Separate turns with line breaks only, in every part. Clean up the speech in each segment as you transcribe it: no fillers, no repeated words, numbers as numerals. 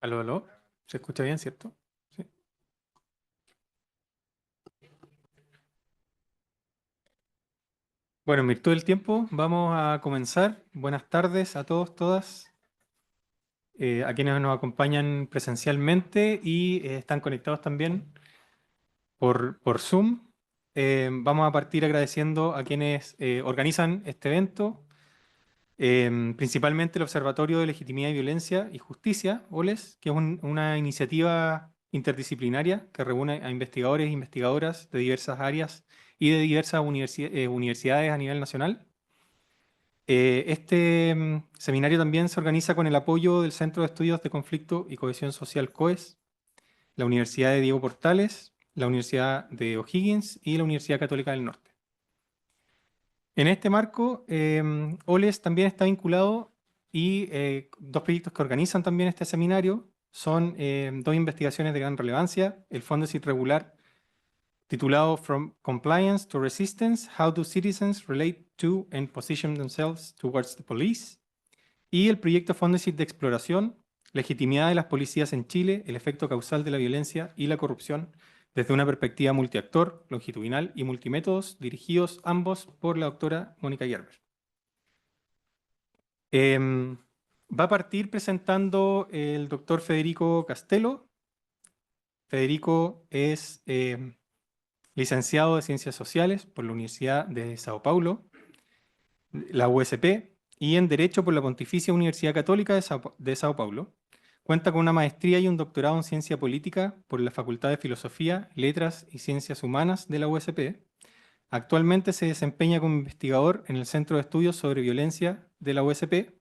Aló, aló. ¿Se escucha bien, cierto? Sí. Bueno, en virtud del tiempo, vamos a comenzar. Buenas tardes a todos, todas, a quienes nos acompañan presencialmente y están conectados también por Zoom. Vamos a partir agradeciendo a quienes organizan este evento, principalmente el Observatorio de Legitimidad y Violencia y Justicia, OLES, que es una iniciativa interdisciplinaria que reúne a investigadores e investigadoras de diversas áreas y de diversas universidades a nivel nacional. Este seminario también se organiza con el apoyo del Centro de Estudios de Conflicto y Cohesión Social COES, la Universidad de Diego Portales, la Universidad de O'Higgins y la Universidad Católica del Norte. En este marco, OLES también está vinculado y dos proyectos que organizan también este seminario son dos investigaciones de gran relevancia, el Fondecyt Regular titulado From Compliance to Resistance, How do Citizens Relate to and Position Themselves Towards the Police, y el proyecto Fondecyt de Exploración, Legitimidad de las policías en Chile, el efecto causal de la violencia y la corrupción desde una perspectiva multiactor, longitudinal y multimétodos, dirigidos ambos por la doctora Mónica Gerber. Va a partir presentando el doctor Federico Castelo. Federico es licenciado de Ciencias Sociales por la Universidad de São Paulo, la USP, y en Derecho por la Pontificia Universidad Católica de São Paulo. Cuenta con una maestría y un doctorado en Ciencia Política por la Facultad de Filosofía, Letras y Ciencias Humanas de la USP. Actualmente se desempeña como investigador en el Centro de Estudios sobre Violencia de la USP,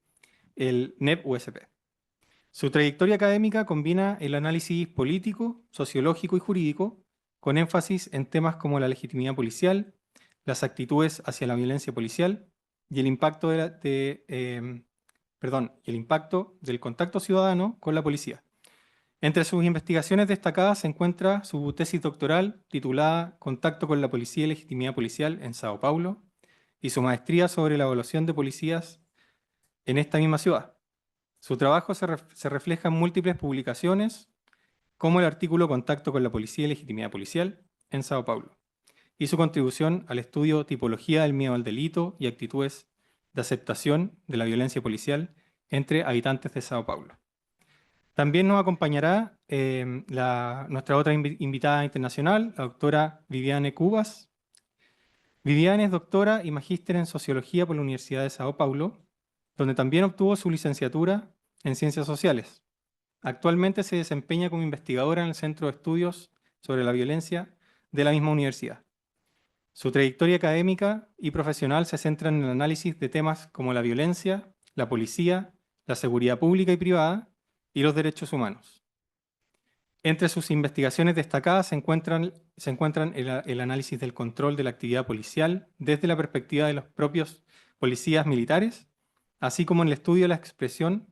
el NEV-USP. Su trayectoria académica combina el análisis político, sociológico y jurídico, con énfasis en temas como la legitimidad policial, las actitudes hacia la violencia policial y el impacto, el impacto del contacto ciudadano con la policía. Entre sus investigaciones destacadas se encuentra su tesis doctoral titulada Contacto con la policía y legitimidad policial en Sao Paulo y su maestría sobre la evaluación de policías en esta misma ciudad. Su trabajo se refleja en múltiples publicaciones, como el artículo Contacto con la policía y legitimidad policial en Sao Paulo, y su contribución al estudio Tipología del miedo al delito y actitudes de aceptación de la violencia policial entre habitantes de Sao Paulo. También nos acompañará nuestra otra invitada internacional, la doctora Viviane Cubas. Viviane es doctora y magíster en Sociología por la Universidad de São Paulo, donde también obtuvo su licenciatura en Ciencias Sociales. Actualmente se desempeña como investigadora en el Centro de Estudios sobre la Violencia de la misma universidad. Su trayectoria académica y profesional se centra en el análisis de temas como la violencia, la policía, la seguridad pública y privada y los derechos humanos. Entre sus investigaciones destacadas se encuentran el análisis del control de la actividad policial desde la perspectiva de los propios policías militares, así como en el estudio de la expansión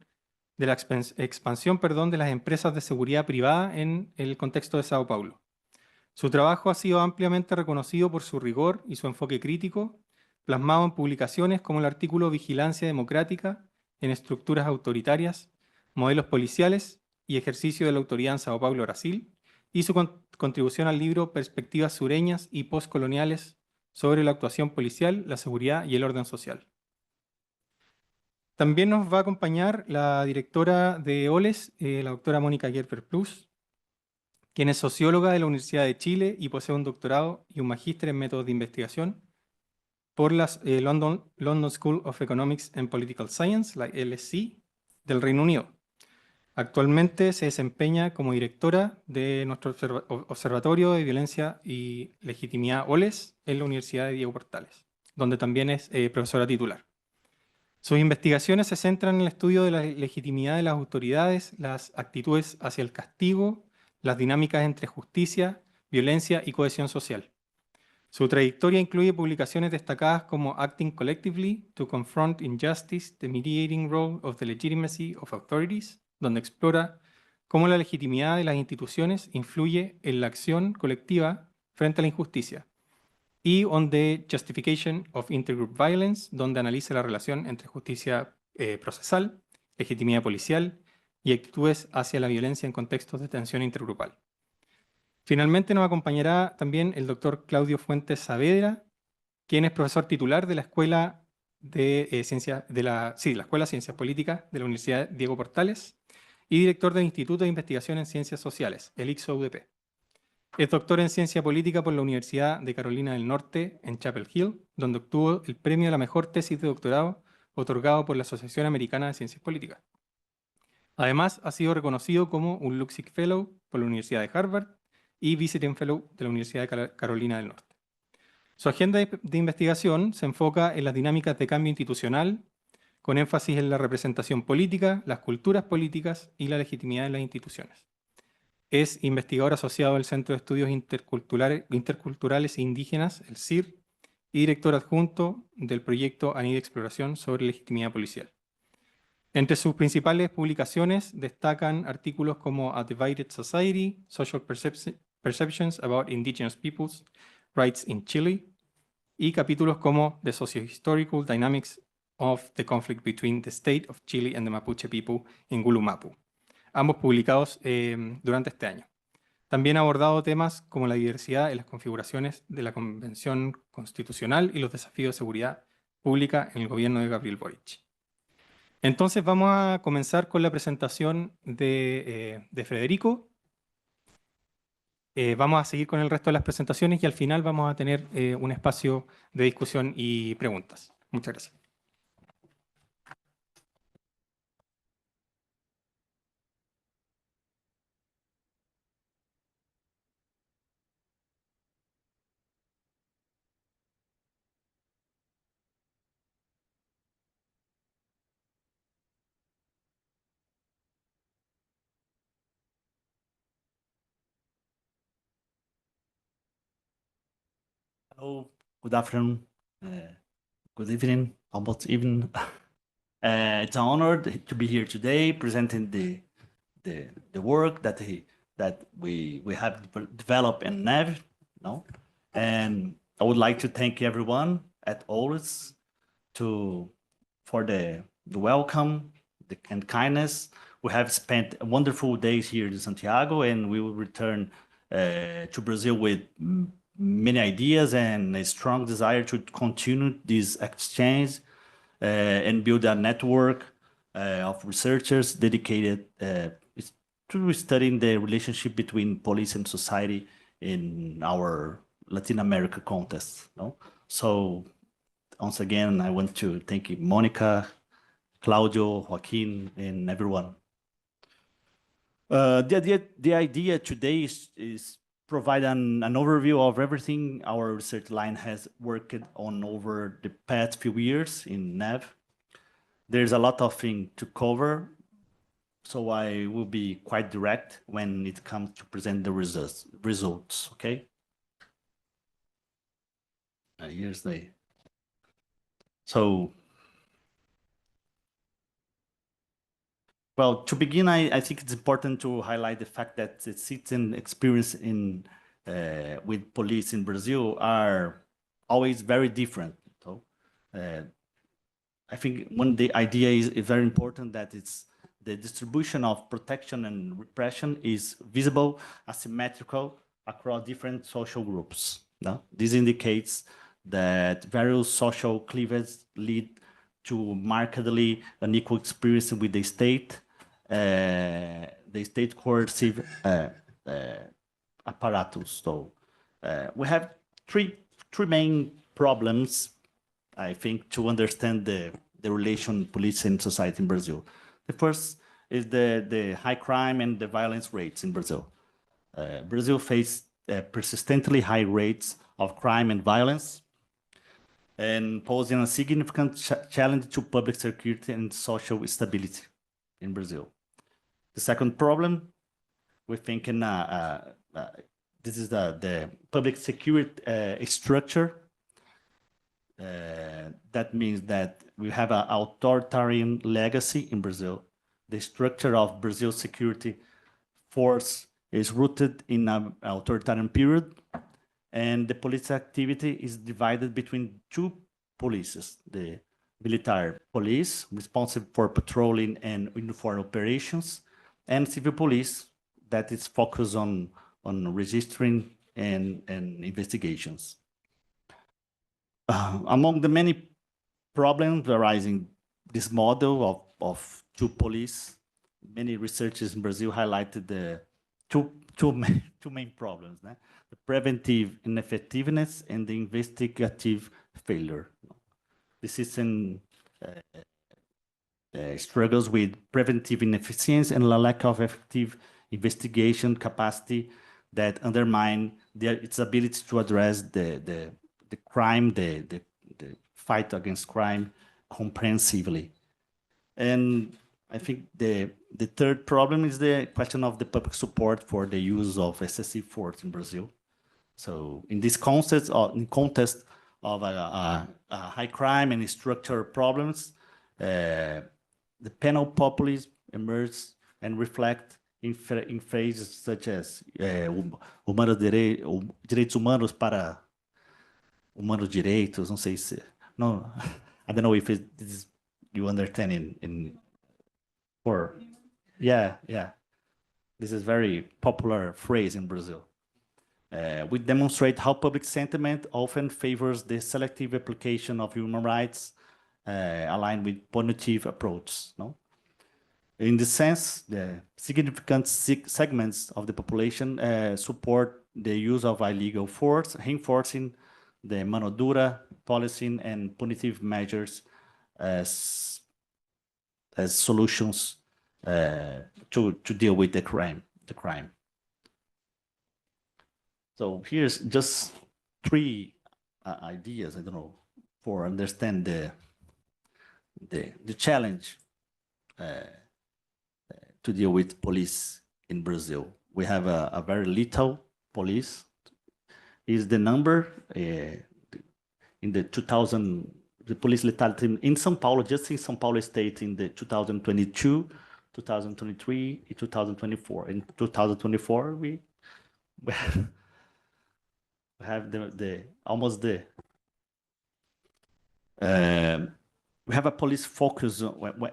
de las empresas de seguridad privada en el contexto de Sao Paulo. Su trabajo ha sido ampliamente reconocido por su rigor y su enfoque crítico, plasmado en publicaciones como el artículo Vigilancia Democrática en estructuras autoritarias, modelos policiales y ejercicio de la autoridad en Sao Paulo, Brasil, y su contribución al libro Perspectivas sureñas y postcoloniales sobre la actuación policial, la seguridad y el orden social. También nos va a acompañar la directora de OLES, la doctora Mónica Gerber Plus, quien es socióloga de la Universidad de Chile y posee un doctorado y un magíster en métodos de investigación por la London School of Economics and Political Science, la LSE, del Reino Unido. Actualmente se desempeña como directora de nuestro Observatorio de Violencia y Legitimidad OLES en la Universidad de Diego Portales, donde también es profesora titular. Sus investigaciones se centran en el estudio de la legitimidad de las autoridades, las actitudes hacia el castigo, las dinámicas entre justicia, violencia y cohesión social. Su trayectoria incluye publicaciones destacadas como Acting Collectively to Confront Injustice, the Mediating Role of the Legitimacy of Authorities, donde explora cómo la legitimidad de las instituciones influye en la acción colectiva frente a la injusticia, y On the Justification of Intergroup Violence, donde analiza la relación entre justicia procesal, legitimidad policial y actitudes hacia la violencia en contextos de tensión intergrupal. Finalmente nos acompañará también el doctor Claudio Fuentes Saavedra, quien es profesor titular de la Escuela de la Escuela de Ciencias Políticas de la Universidad Diego Portales y director del Instituto de Investigación en Ciencias Sociales, el ICSO-UDP. Es doctor en Ciencia Política por la Universidad de Carolina del Norte en Chapel Hill, donde obtuvo el premio a la mejor tesis de doctorado otorgado por la Asociación Americana de Ciencias Políticas. Además, ha sido reconocido como un Luxic Fellow por la Universidad de Harvard y Visiting Fellow de la Universidad de Carolina del Norte. Su agenda de investigación se enfoca en las dinámicas de cambio institucional, con énfasis en la representación política, las culturas políticas y la legitimidad de las instituciones. Es investigador asociado del Centro de Estudios Interculturales e Indígenas, el CIR, y director adjunto del proyecto ANID Exploración sobre legitimidad policial. Entre sus principales publicaciones destacan artículos como A Divided Society, Social Perceptions About Indigenous Peoples, Rights in Chile, y capítulos como The Socio-Historical Dynamics of the Conflict Between the State of Chile and the Mapuche People in Gulumapu, ambos publicados durante este año. También ha abordado temas como la diversidad en las configuraciones de la Convención Constitucional y los desafíos de seguridad pública en el gobierno de Gabriel Boric. Entonces vamos a comenzar con la presentación de Federico. Vamos a seguir con el resto de las presentaciones y al final vamos a tener un espacio de discusión y preguntas. Muchas gracias.
Hello, good afternoon, good evening, almost evening. It's an honor to be here today presenting the work that we have developed in NEV, no? And I would like to thank everyone at OLES for the welcome and kindness. We have spent wonderful days here in Santiago, and we will return to Brazil with many ideas and a strong desire to continue this exchange and build a network of researchers dedicated to studying the relationship between police and society in our Latin America context. No? So once again, I want to thank you, Monica, Claudio, Joaquin, and everyone. The idea today is provide an overview of everything our research line has worked on over the past few years in NEV. There's a lot of things to cover, so I will be quite direct when it comes to present the results, okay? Here's the... So, well, to begin, I think it's important to highlight the fact that the citizen experience with police in Brazil are always very different. So, I think one the idea is very important that it's the distribution of protection and repression is visible, asymmetrical across different social groups. No? This indicates that various social cleavages lead to markedly unequal experience with the state coercive apparatus. So we have three main problems, I think, to understand the relation police and society in Brazil. The first is the high crime and the violence rates in Brazil. Brazil faces persistently high rates of crime and violence, and posing a significant challenge to public security and social stability in Brazil. The second problem, we think this is the public security structure. That means that we have an authoritarian legacy in Brazil. The structure of Brazil's security force is rooted in an authoritarian period, and the police activity is divided between two polices: the military police, responsible for patrolling and uniform operations, and civil police that is focused on registering and investigations. Among the many problems arising this model of two police, many researchers in Brazil highlighted the two main problems: the preventive ineffectiveness and the investigative failure. The system struggles with preventive inefficiency and a lack of effective investigation capacity that undermine its ability to address the crime, the fight against crime comprehensively. And I think the third problem is the question of the public support for the use of excessive force in Brazil. So in this context of a high crime and structural problems, the penal populism emerges and reflect in phrases such as direitos humanos para humanos direitos. Não sei se, no, I don't know if you understand yeah. This is very popular phrase in Brazil. We demonstrate how public sentiment often favors the selective application of human rights aligned with punitive approaches. No? In this sense, the significant segments of the population support the use of illegal force, reinforcing the mano dura policy and punitive measures as solutions to deal with the crime. So here's just three ideas, I don't know, for understand the challenge to deal with police in Brazil. We have a very little police. Is the number in the 2000, the police lethality in São Paulo, just in São Paulo state in the 2022, 2023, 2024. In 2024, we have we have a police focus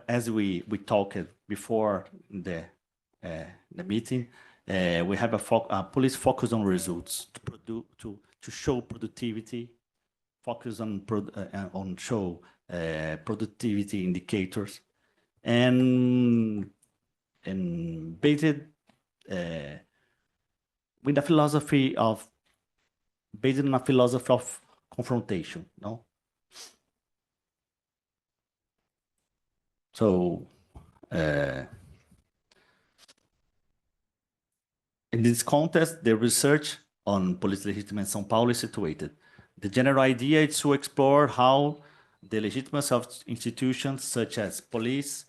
as we talked before the meeting. We have a police focus on results to show productivity, focus on show productivity indicators, and based with a philosophy of confrontation. No. So in this context, the research on police legitimacy in São Paulo is situated. The general idea is to explore how the legitimacy of institutions such as police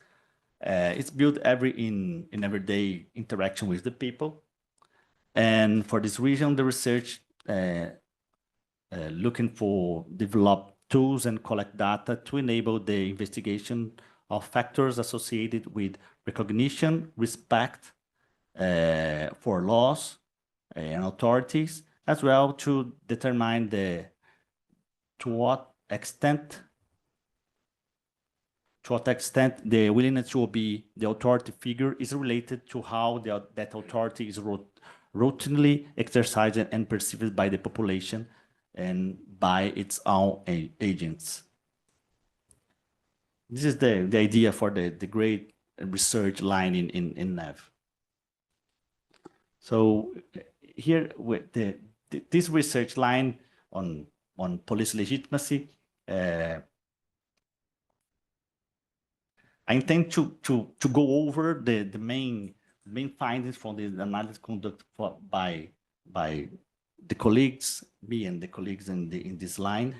is built in everyday interaction with the people. And for this reason, the research looking for develop tools and collect data to enable the investigation of factors associated with recognition, respect for laws and authorities, as well to determine to what extent the willingness to obey the authority figure is related to how that authority is routinely exercised and perceived by the population and by its own agents. This is the idea for the great research line in NEV. So here with this research line on police legitimacy, I intend to go over the main findings from the analysis conducted by the colleagues, me and the colleagues in this line,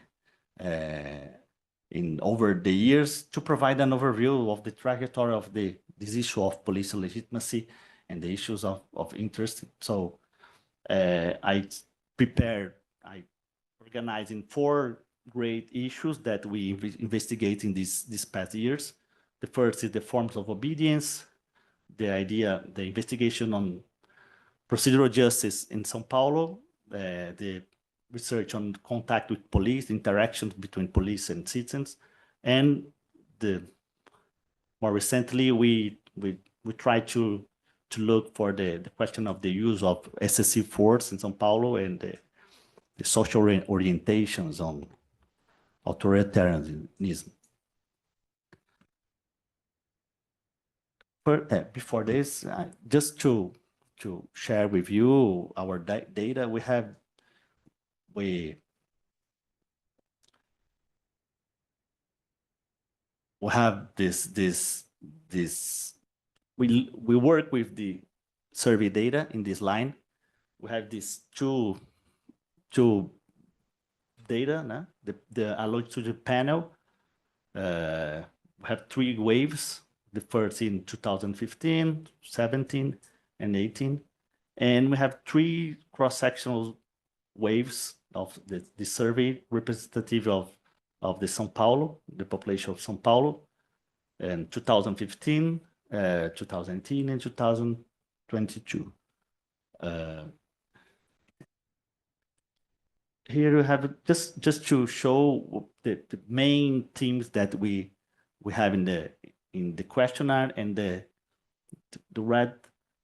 in over the years, to provide an overview of the trajectory of this issue of police legitimacy and the issues of interest. So I organized in 4 great issues that we investigate in these past years. The first is the forms of obedience, the investigation on procedural justice in São Paulo, the research on contact with police, interactions between police and citizens, and more recently we try to to look for the question of the use of excessive force in São Paulo and the social orientations on authoritarianism. Before this, just to share with you our data, we have we have this we work with the survey data in this line. We have these two data, no? the longitudinal panel. We have 3 waves. The first in 2015, 17, and 18. And we have 3 cross-sectional waves of the survey representative of the São Paulo, the population of São Paulo, in 2015, 2018, and 2022. Here we have just to show the main themes that we have in the questionnaire, and the red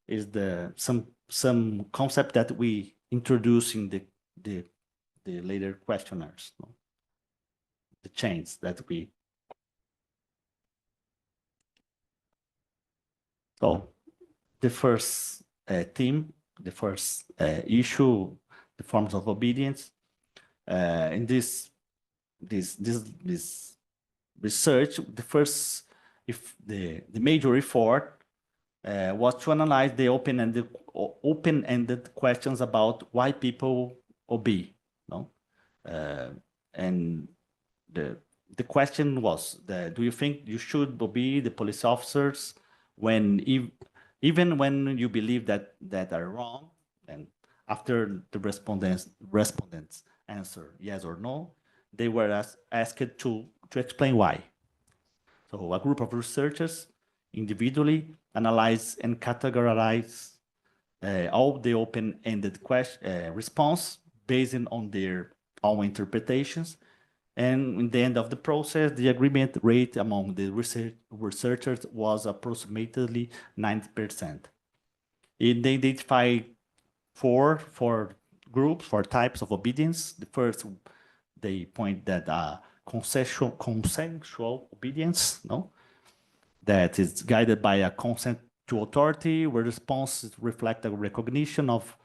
is some concept that we introduce in the later questionnaires, no? The change that we. So the first theme, the first issue, the forms of obedience. In this research, the major effort was to analyze the open-ended questions about why people obey, no? And the question was, do you think you should obey the police officers even when you believe that are wrong? And after the respondents answer yes or no, they were asked to explain why. So a group of researchers individually analyze and categorize all the open-ended response based on their own interpretations. And in the end of the process, the agreement rate among the researchers was approximately 90%. They identified four groups, 4 types of obedience. The first, they point that consensual obedience, no? That is guided by a consent to authority, where responses reflect a recognition of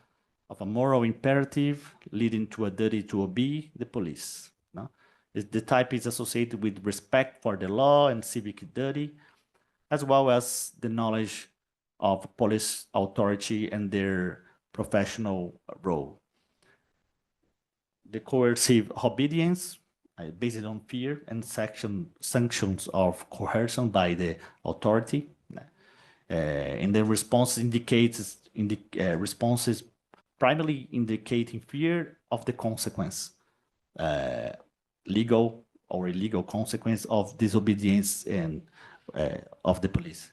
a moral imperative leading to a duty to obey the police. No? The type is associated with respect for the law and civic duty, as well as the knowledge of police authority and their professional role. The coercive obedience, based on fear and sanctions of coercion by the authority. And the response responses primarily indicating fear of the consequence, legal or illegal consequence of disobedience and of the police.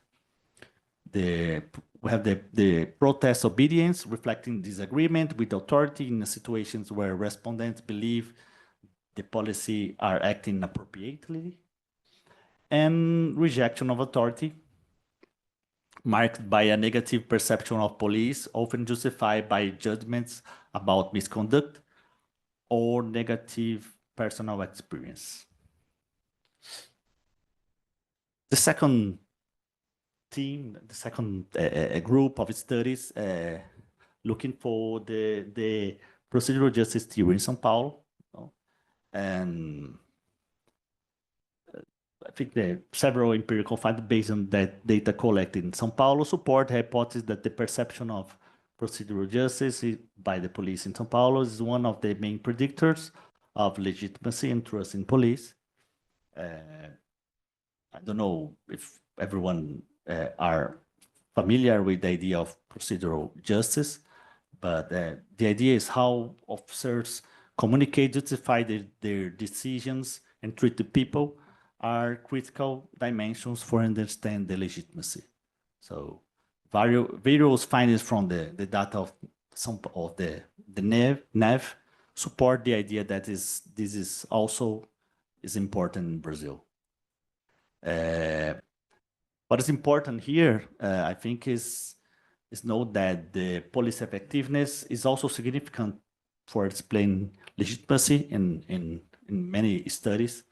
We have the protest obedience, reflecting disagreement with authority in situations where respondents believe the policy are acting appropriately, and rejection of authority, marked by a negative perception of police, often justified by judgments about misconduct or negative personal experience. The second team, the second group of studies looking for the procedural justice theory in São Paulo. And I think there are several empirical findings based on that data collected in São Paulo support the hypothesis that the perception of procedural justice by the police in São Paulo is one of the main predictors of legitimacy and trust in police. I don't know if everyone are familiar with the idea of procedural justice, but the idea is how officers communicate, justify their decisions, and treat the people are critical dimensions for understanding the legitimacy. So various findings from the data of the NEV support the idea that this is also important in Brazil. What is important here, I think, is it's noted that the police effectiveness is also significant for explaining legitimacy in many studies,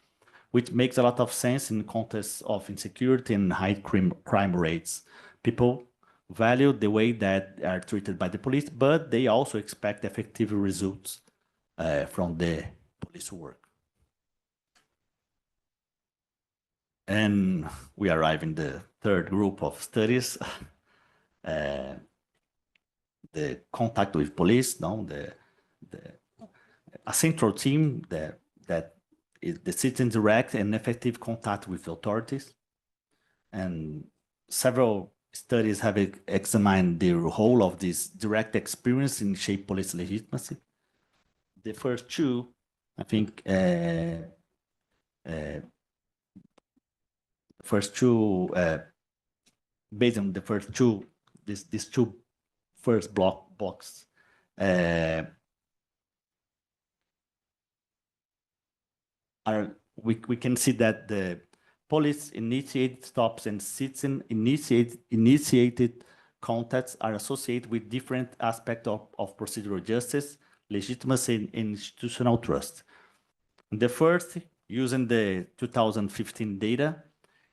which makes a lot of sense in the context of insecurity and high crime rates. People value the way that are treated by the police, but they also expect effective results from the police work. And we arrive in the third group of studies, the contact with police, a central theme that is the citizen direct and effective contact with authorities. And several studies have examined the role of this direct experience in shape police legitimacy. The first two, I think, based on the first two, these two first blocks, we can see that the police initiated stops and citizen initiated contacts are associated with different aspects of procedural justice, legitimacy, and institutional trust. The first, using the 2015 data,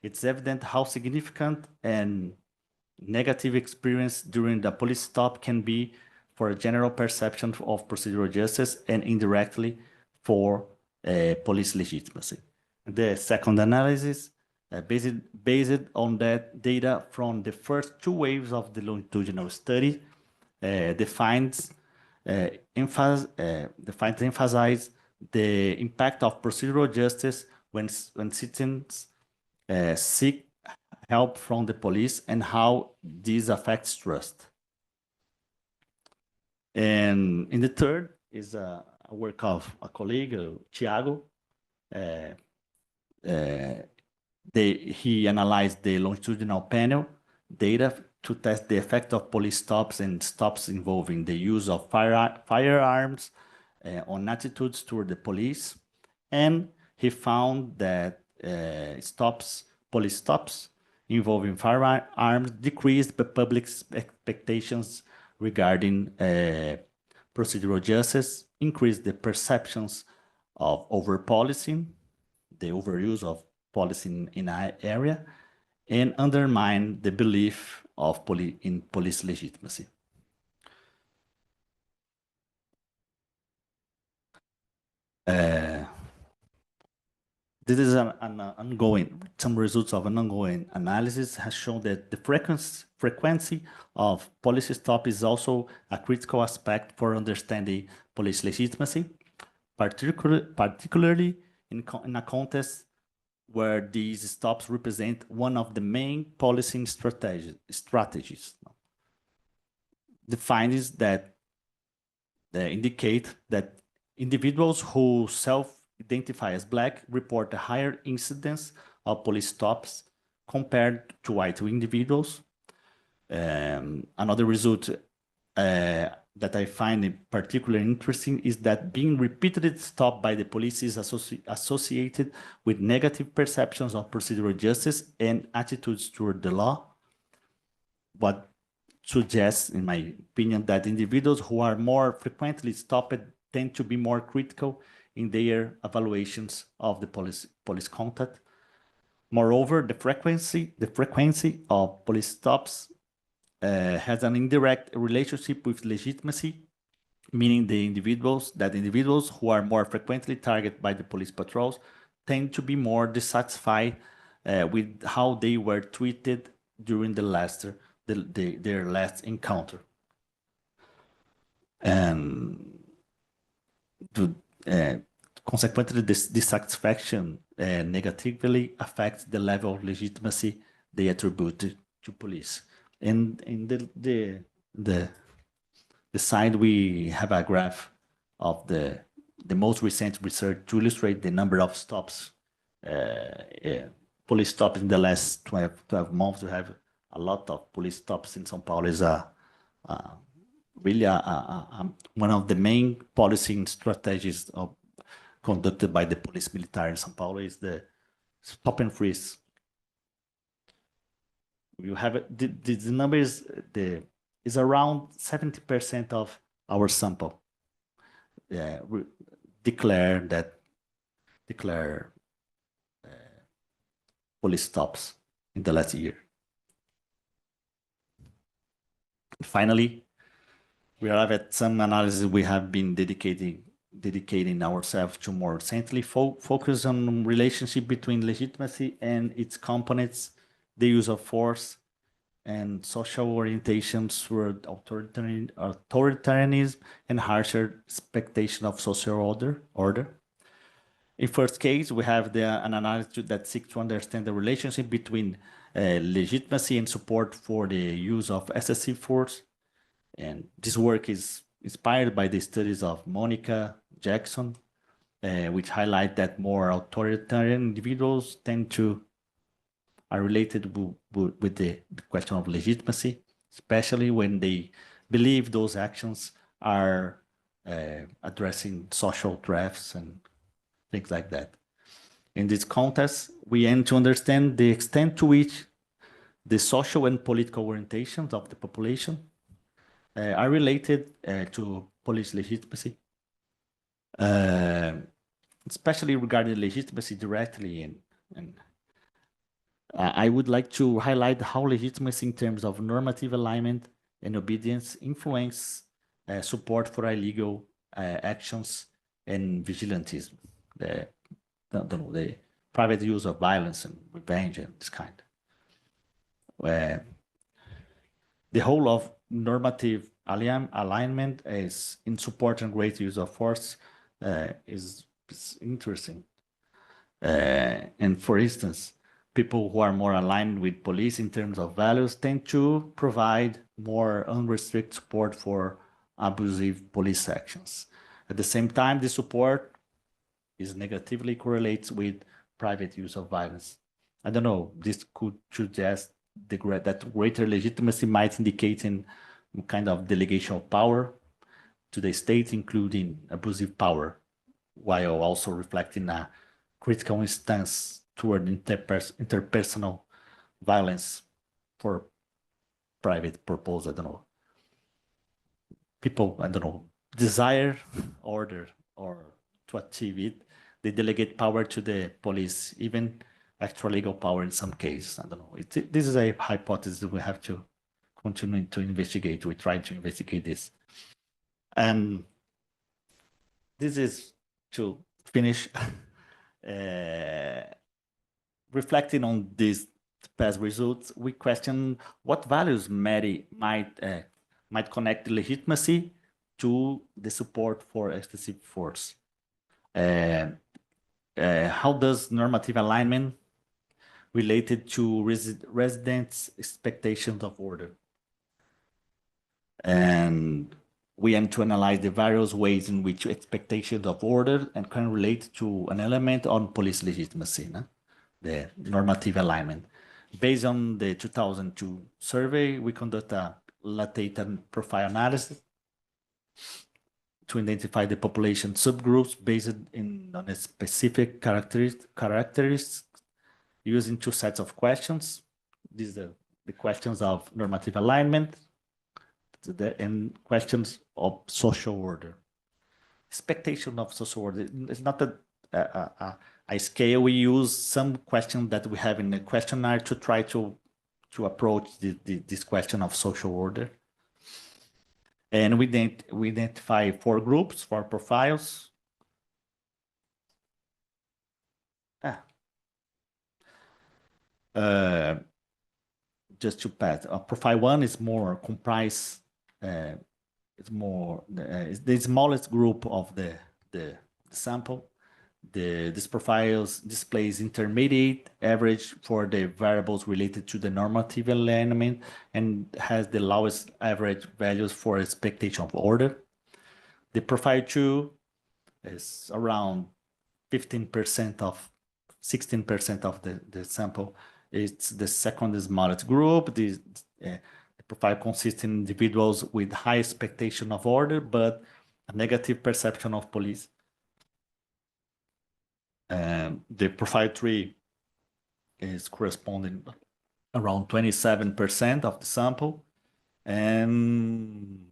it's evident how significant and negative experience during the police stop can be for a general perception of procedural justice and indirectly for police legitimacy. The second analysis, based on that data from the first two waves of the longitudinal study, defines emphasize the impact of procedural justice when citizens seek help from the police and how this affects trust. And in the third is a work of a colleague, Thiago. He analyzed the longitudinal panel data to test the effect of police stops and stops involving the use of firearms on attitudes toward the police. And he found that police stops involving firearms decreased the public's expectations regarding procedural justice, increased the perceptions of over-policing, the overuse of policy in an area, and undermine the belief of in police legitimacy. This is some results of an ongoing analysis has shown that the frequency of police stop is also a critical aspect for understanding police legitimacy, particularly in a context where these stops represent one of the main policing strategies. The findings that indicate that individuals who self-identify as Black report a higher incidence of police stops compared to white individuals. Another result that I find particularly interesting is that being repeatedly stopped by the police is associated with negative perceptions of procedural justice and attitudes toward the law. What suggests, in my opinion, that individuals who are more frequently stopped tend to be more critical in their evaluations of the police contact. Moreover, the frequency of police stops has an indirect relationship with legitimacy, meaning the individuals who are more frequently targeted by the police patrols tend to be more dissatisfied with how they were treated during their last encounter. And consequently, this dissatisfaction negatively affects the level of legitimacy they attribute to police. And in the side, we have a graph of the most recent research to illustrate the number of stops, police stops in the last 12 months. We have a lot of police stops in São Paulo. Is really one of the main policing strategies conducted by the police military in São Paulo is the stop and freeze. You have the numbers, the is around 70% of our sample. Declare police stops in the last year. Finally, we arrive at some analysis we have been dedicating ourselves to more recently, focus on relationship between legitimacy and its components, the use of force, and social orientations toward authoritarianism and harsher expectation of social order. In first case, we have an analysis that seeks to understand the relationship between legitimacy and support for the use of excessive force. And this work is inspired by the studies of Monica Jackson, which highlight that more authoritarian individuals are related with the question of legitimacy, especially when they believe those actions are addressing social threats and things like that. In this context, we aim to understand the extent to which the social and political orientations of the population are related to police legitimacy, especially regarding legitimacy directly. And I would like to highlight how legitimacy in terms of normative alignment and obedience influence support for illegal actions and vigilantism, the private use of violence and revenge and this kind. The whole of normative alignment is in support and great use of force is interesting. And for instance, people who are more aligned with police in terms of values tend to provide more unrestricted support for abusive police actions. At the same time, the support is negatively correlates with private use of violence. I don't know, this could suggest that greater legitimacy might indicate in kind of delegation of power to the state, including abusive power, while also reflecting a critical stance toward interpersonal violence for private purpose. I don't know. People, I don't know, desire order or to achieve it, they delegate power to the police, even extra legal power in some cases. I don't know. This is a hypothesis we have to continue to investigate. We try to investigate this. And this is to finish reflecting on these past results. We question what values might connect legitimacy to the support for excessive force. How does normative alignment related to residents' expectations of order? And we aim to analyze the various ways in which expectations of order and can relate to an element on police legitimacy, the normative alignment. Based on the 2002 survey, we conduct a latent profile analysis to identify the population subgroups based on a specific characteristics using two sets of questions. These are the questions of normative alignment and questions of social order. Expectation of social order is not a scale. We use some questions that we have in the questionnaire to try to approach this question of social order. And we identify 4 groups, 4 profiles. Just to pass, profile 1 is more comprised. It's the smallest group of the sample. This profile displays intermediate average for the variables related to the normative alignment and has the lowest average values for expectation of order. The profile 2 is around 16% of the sample. It's the second smallest group. The profile consists in individuals with high expectation of order, but a negative perception of police. The profile 3 is corresponding around 27% of the sample. and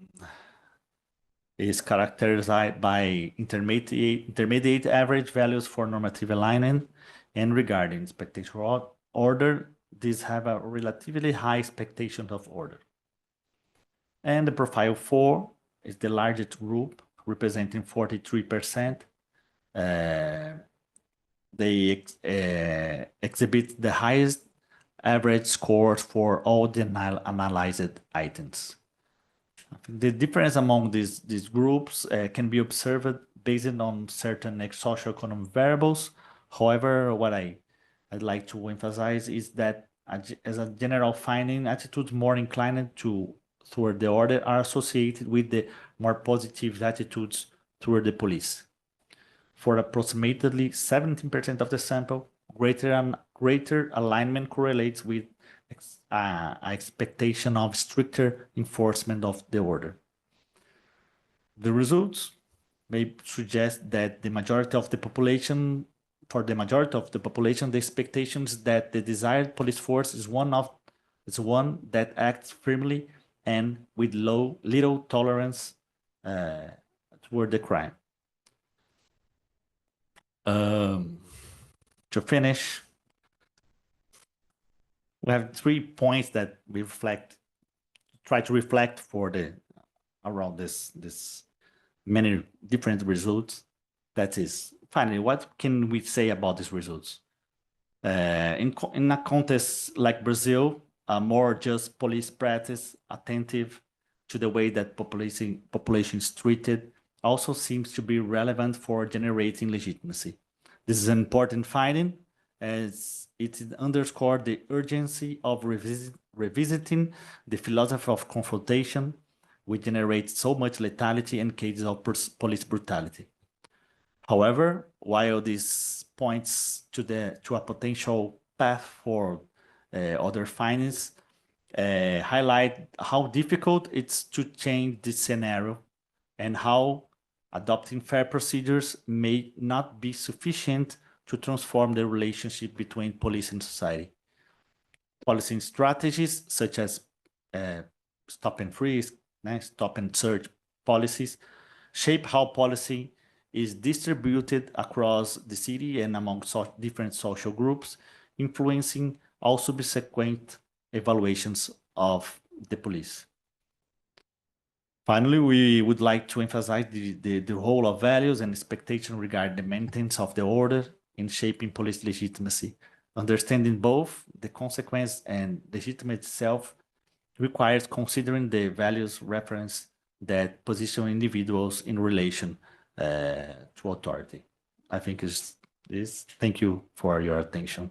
is characterized by intermediate average values for normative alignment, and regarding expectation order, these have a relatively high expectation of order. And the profile 4 is the largest group, representing 43%. They exhibit the highest average scores for all the analyzed items. The difference among these groups can be observed based on certain socioeconomic variables. However, what I'd like to emphasize is that as a general finding, attitudes more inclined toward the order are associated with the more positive attitudes toward the police. For approximately 17% of the sample, greater alignment correlates with expectation of stricter enforcement of the order. The results may suggest that the majority of the population, the expectations that the desired police force is one that acts firmly and with little tolerance toward the crime. To finish, we have 3 points that we try to reflect around this many different results. That is, finally, what can we say about these results? In a context like Brazil, a more just police practice, attentive to the way that population is treated, also seems to be relevant for generating legitimacy. This is an important finding, as it underscored the urgency of revisiting the philosophy of confrontation, which generates so much lethality in cases of police brutality. However, while this points to a potential path for other findings, highlight how difficult it's to change this scenario and how adopting fair procedures may not be sufficient to transform the relationship between police and society. Policing strategies such as stop and freeze, stop and search policies shape how policy is distributed across the city and among different social groups, influencing all subsequent evaluations of the police. Finally, we would like to emphasize the role of values and expectation regarding the maintenance of the order in shaping police legitimacy. Understanding both the consequence and legitimacy itself requires considering the values reference that position individuals in relation to authority. I think is this. Thank you for your attention.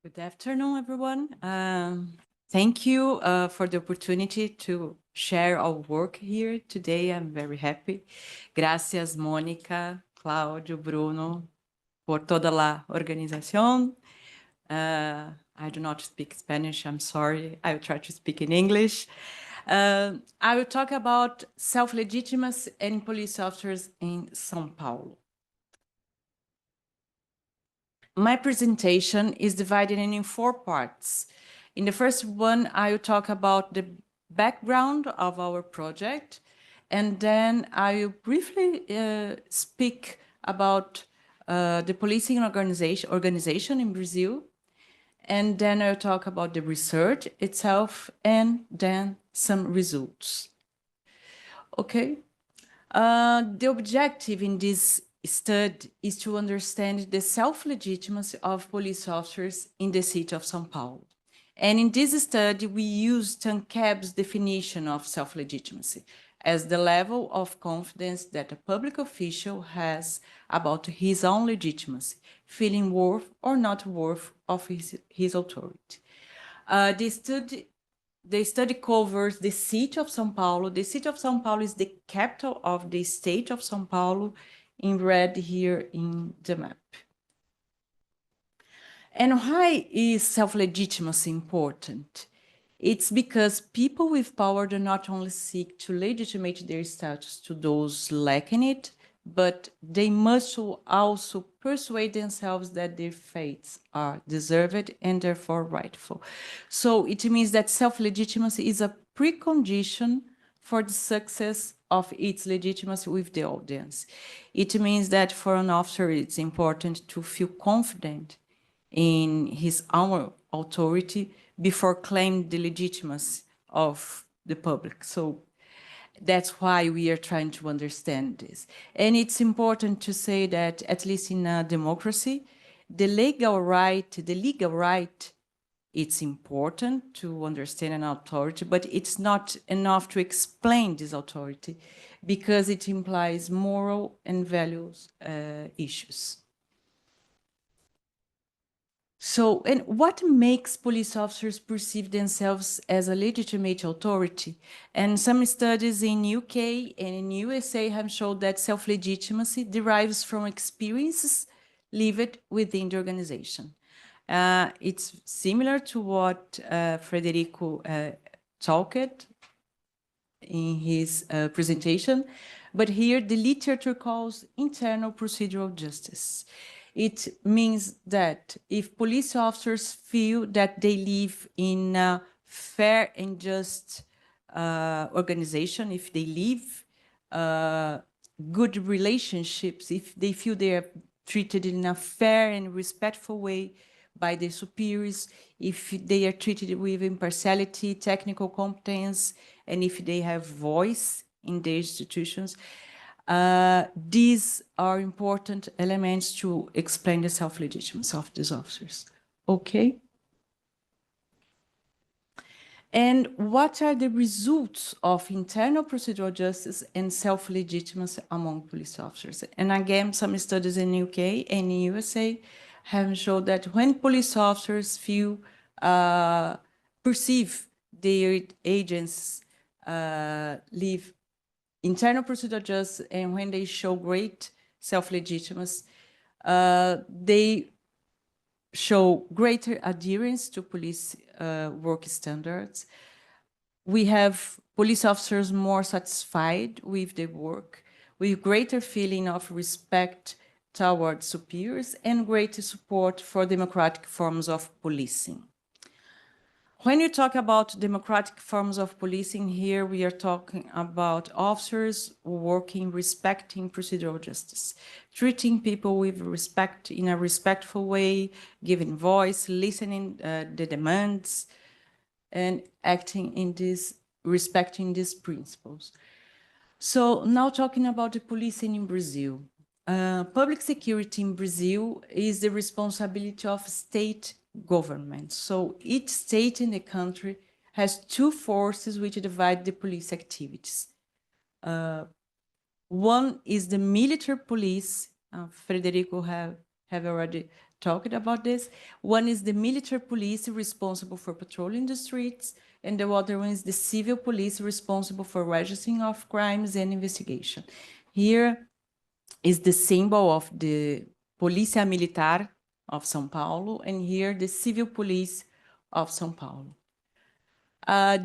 Good afternoon, everyone. Thank you for the opportunity to share our work here today. I'm very happy. Gracias, Mônica, Cláudio, Bruno, por toda la organización. I do not speak Spanish, I'm sorry. I will try to speak in English. I will talk about self-legitimacy in police officers in São Paulo. My presentation is divided in 4 parts. In the first one, I will talk about the background of our project, and then I will briefly speak about the policing organization in Brazil, and then I'll talk about the research itself, and then some results. Okay. The objective in this study is to understand the self-legitimacy of police officers in the city of São Paulo. And in this study, we used TANCAB's definition of self-legitimacy as the level of confidence that a public official has about his own legitimacy, feeling worth or not worth of his authority. The study covers the city of São Paulo. The city of São Paulo is the capital of the state of São Paulo, in red here in the map. And why is self-legitimacy important? It's because people with power do not only seek to legitimate their status to those lacking it, but they must also persuade themselves that their fates are deserved and therefore rightful. So it means that self-legitimacy is a precondition for the success of its legitimacy with the audience. It means that for an officer, it's important to feel confident in his own authority before claiming the legitimacy of the public. So that's why we are trying to understand this. And it's important to say that, at least in a democracy, the legal right, it's important to understand an authority, but it's not enough to explain this authority because it implies moral and values issues. So, and what makes police officers perceive themselves as a legitimate authority? And some studies in UK and in USA have shown that self-legitimacy derives from experiences lived within the organization. It's similar to what Federico talked in his presentation, but here the literature calls internal procedural justice. It means that if police officers feel that they live in a fair and just organization, if they live good relationships, if they feel they are treated in a fair and respectful way by their superiors, if they are treated with impartiality, technical competence, and if they have voice in their institutions, these are important elements to explain the self-legitimacy of these officers. Okay? And what are the results of internal procedural justice and self-legitimacy among police officers? And again, some studies in the UK and in USA have shown that when police officers feel, perceive their agents live internal procedural justice, and when they show great self-legitimacy, they show greater adherence to police work standards. We have police officers more satisfied with their work, with greater feeling of respect towards superiors and greater support for democratic forms of policing. When you talk about democratic forms of policing, here we are talking about officers working, respecting procedural justice, treating people with respect in a respectful way, giving voice, listening the demands, and acting in this, respecting these principles. So now talking about the policing in Brazil. Public security in Brazil is the responsibility of state government. So each state in the country has two forces which divide the police activities. One is the military police. Federico have already talked about this. One is the military police responsible for patrolling the streets, and the other one is the civil police responsible for registering of crimes and investigation. Here is the symbol of the Polícia Militar of São Paulo, and here the civil police of São Paulo.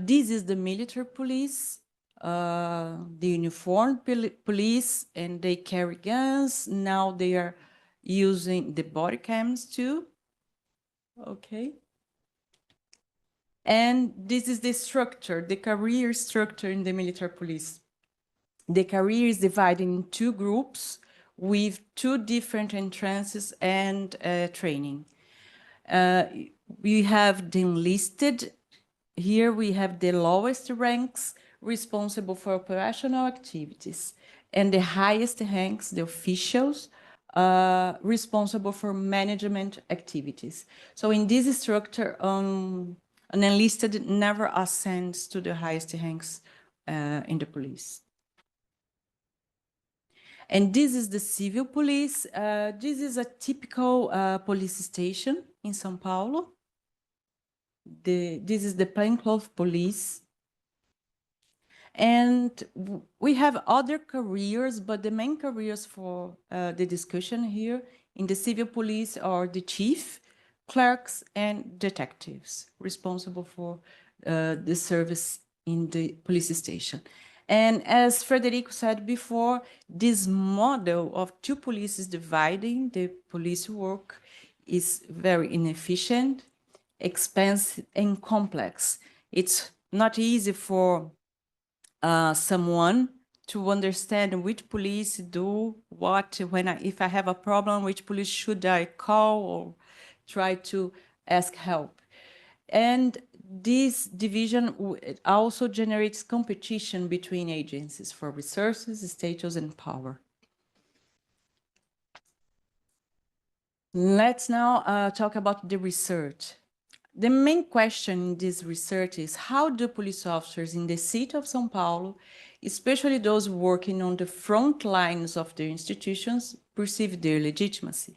This is the military police, the uniformed police, and they carry guns. Now they are using the body cams too. Okay. And this is the structure, the career structure in the military police. The career is divided in two groups with two different entrances and training. We have the enlisted. Here we have the lowest ranks responsible for operational activities. and the highest ranks, the officials, responsible for management activities. So in this structure, an enlisted never ascends to the highest ranks in the police. And this is the civil police. This is a typical police station in São Paulo. This is the plainclothes police. And we have other careers, but the main careers for the discussion here in the civil police are the chief, clerks, and detectives responsible for the service in the police station. And as Frederico said before, this model of two polices dividing the police work is very inefficient, expensive, and complex. It's not easy for someone to understand which police do what, if I have a problem, which police should I call or try to ask help. And this division also generates competition between agencies for resources, status, and power. Let's now talk about the research. The main question in this research is how do police officers in the city of São Paulo, especially those working on the front lines of their institutions, perceive their legitimacy?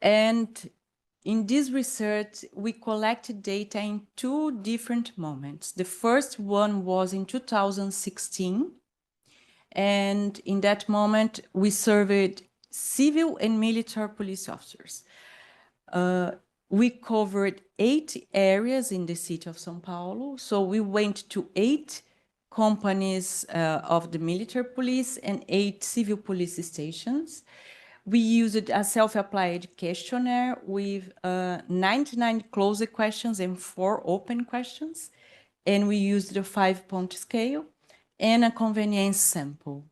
And in this research, we collected data in two different moments. The first one was in 2016. And in that moment, we surveyed civil and military police officers. We covered 8 areas in the city of São Paulo. So we went to 8 companies of the military police and 8 civil police stations. We used a self-applied questionnaire with 99 closed questions and 4 open questions. And we used a 5-point scale and a convenience sample.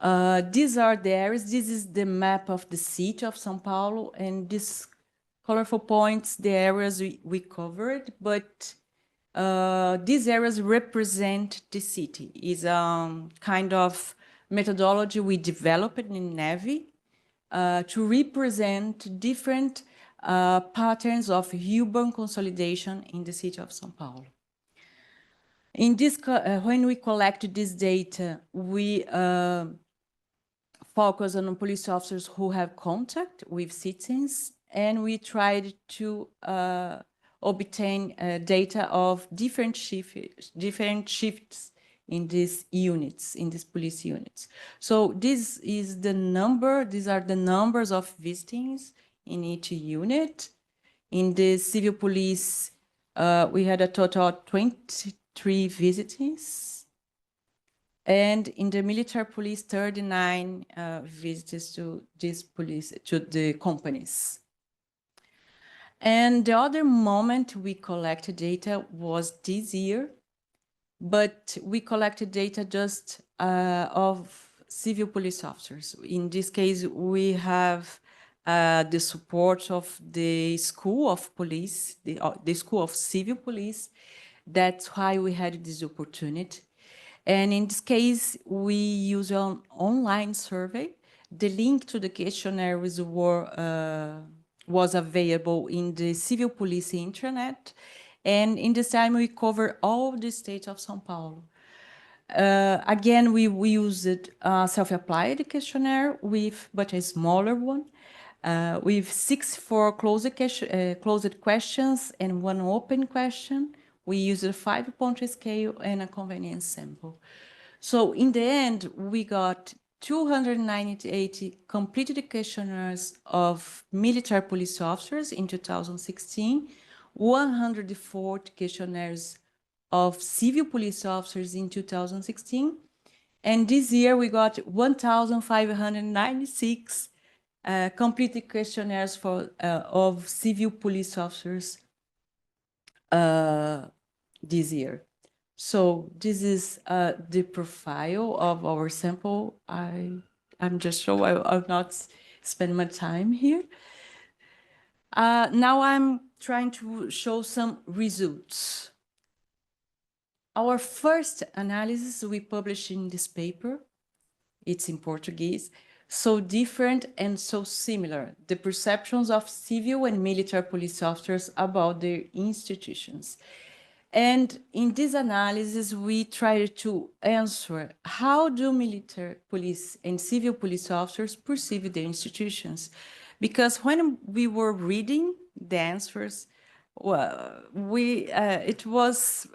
These are the areas. This is the map of the city of São Paulo, and these colorful points, the areas we covered, but these areas represent the city. It's a kind of methodology we developed in NEV to represent different patterns of urban consolidation in the city of São Paulo. In this, when we collected this data, we focus on police officers who have contact with citizens, and we tried to obtain data of different shifts in these units, in these police units. So this is the number, these are the numbers of visitings in each unit. In the civil police, we had a total of 23 visitings. And in the military police, 39 visits to this police, to the companies. And the other moment we collected data was this year, but we collected data just of civil police officers. In this case, we have the support of the School of Police, the School of Civil Police. That's why we had this opportunity. And in this case, we use an online survey. The link to the questionnaire was available in the civil police intranet. And in this time, we cover all the state of São Paulo. Again, we used a self-applied questionnaire, but a smaller one, with 64 closed questions and 1 open question. We used a 5-point scale and a convenience sample. So in the end, we got 298 completed questionnaires of military police officers in 2016, 140 questionnaires of civil police officers in 2016, and this year we got 1,596 completed questionnaires of civil police officers this year. So this is the profile of our sample. I'm just sure I'll not spend my time here. Now I'm trying to show some results. Our first analysis we published in this paper, it's in Portuguese, so different and so similar, the perceptions of civil and military police officers about their institutions. And in this analysis, we tried to answer how do military police and civil police officers perceive their institutions? Because when we were reading the answers, well, it was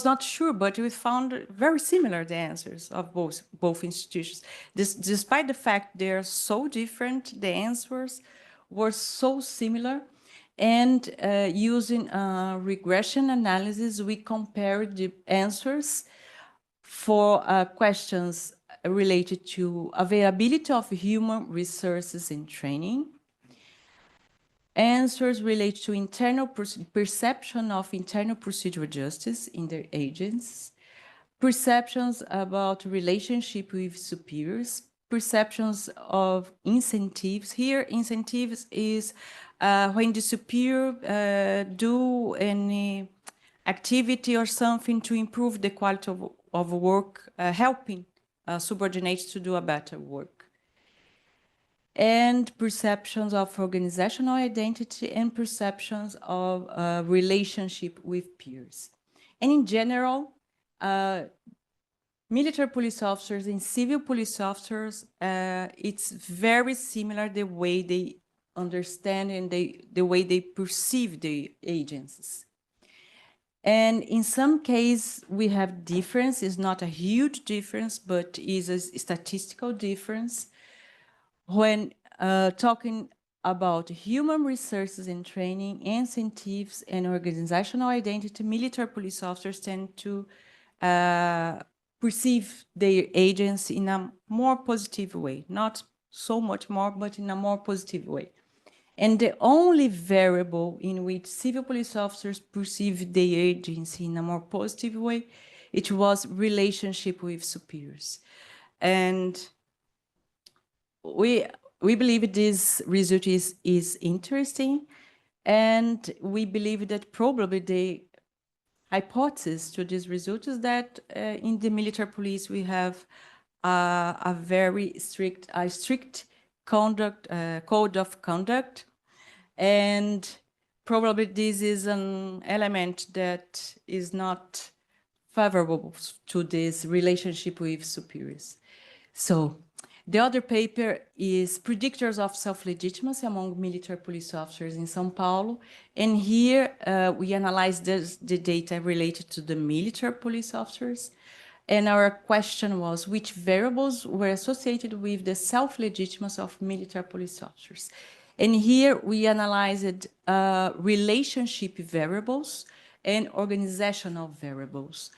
not sure, but we found very similar the answers of both institutions. Despite the fact they are so different, the answers were so similar. And using regression analysis, we compared the answers for questions related to availability of human resources and training, answers related to internal perception of internal procedural justice in their agents, perceptions about relationship with superiors, perceptions of incentives. Here, incentives is when the superior do any activity or something to improve the quality of work, helping subordinates to do a better work. And perceptions of organizational identity and perceptions of relationship with peers. And in general, military police officers and civil police officers, it's very similar the way they understand and the way they perceive the agencies. And in some cases, we have difference. It's not a huge difference, but is a statistical difference. When talking about human resources and training, incentives, and organizational identity, military police officers tend to perceive their agents in a more positive way, not so much more, but in a more positive way. And the only variable in which civil police officers perceive their agency in a more positive way, it was relationship with superiors. And we believe this result is interesting, and we believe that probably the hypothesis to this result is that in the military police we have a very strict conduct, code of conduct, and probably this is an element that is not favorable to this relationship with superiors. So the other paper is Predictors of Self-Legitimacy among Military Police Officers in São Paulo. And here we analyze the data related to the military police officers. And our question was, which variables were associated with the self-legitimacy of military police officers? And here we analyzed relationship variables and organizational variables.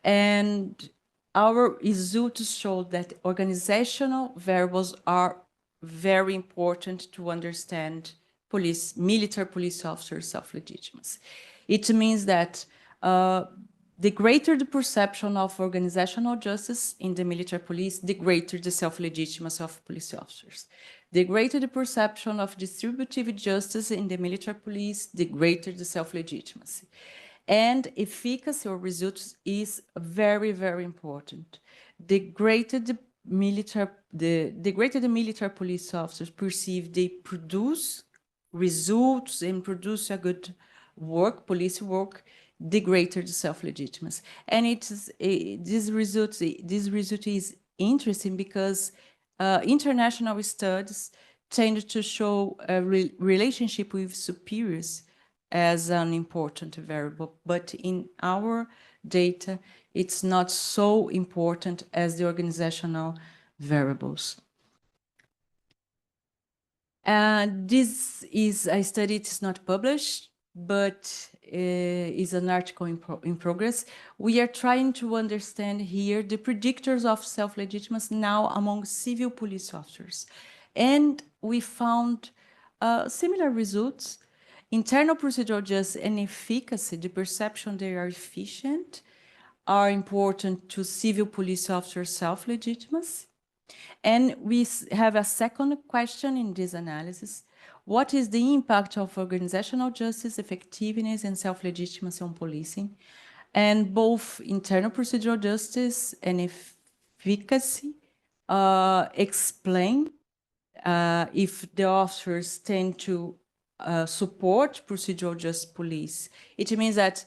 And our results show that organizational variables are very important to understand military police officers' self-legitimacy. It means that the greater the perception of organizational justice in the military police, the greater the self-legitimacy of police officers. The greater the perception of distributive justice in the military police, the greater the self-legitimacy. And efficacy or results is very, very important. The greater the military police officers perceive they produce results and produce a good work, police work, the greater the self-legitimacy. And this result is interesting because international studies tend to show a relationship with superiors as an important variable, but in our data, it's not so important as the organizational variables. This is a study, it's not published, but is an article in progress. We are trying to understand here the predictors of self-legitimacy now among civil police officers. And we found similar results. Internal procedural justice and efficacy, the perception they are efficient, are important to civil police officers' self-legitimacy. And we have a second question in this analysis. What is the impact of organizational justice, effectiveness, and self-legitimacy on policing? And both internal procedural justice and efficacy explain if the officers tend to support procedural justice police. It means that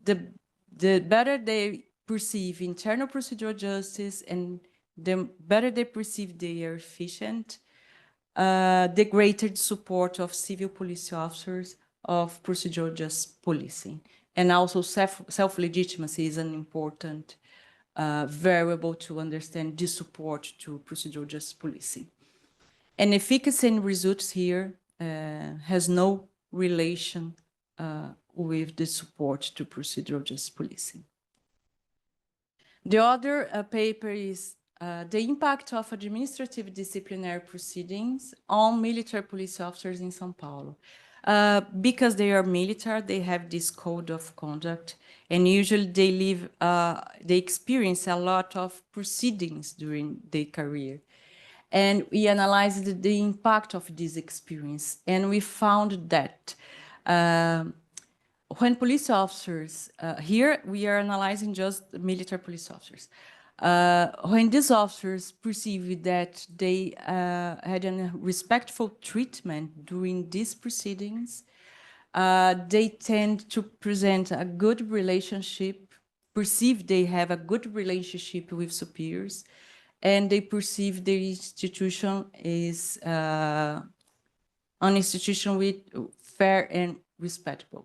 the better they perceive internal procedural justice and the better they perceive they are efficient, the greater the support of civil police officers of procedural justice policing. And also self-legitimacy is an important variable to understand the support to procedural justice policing. And efficacy and results here has no relation with the support to procedural justice policing. The other paper is the impact of administrative disciplinary proceedings on military police officers in São Paulo. Because they are military, they have this code of conduct, and usually they experience a lot of proceedings during their career. And we analyzed the impact of this experience, and we found that when police officers, here we are analyzing just military police officers, when these officers perceive that they had a respectful treatment during these proceedings, they tend to present a good relationship, perceive they have a good relationship with superiors, and they perceive the institution is an institution with fair and respectable.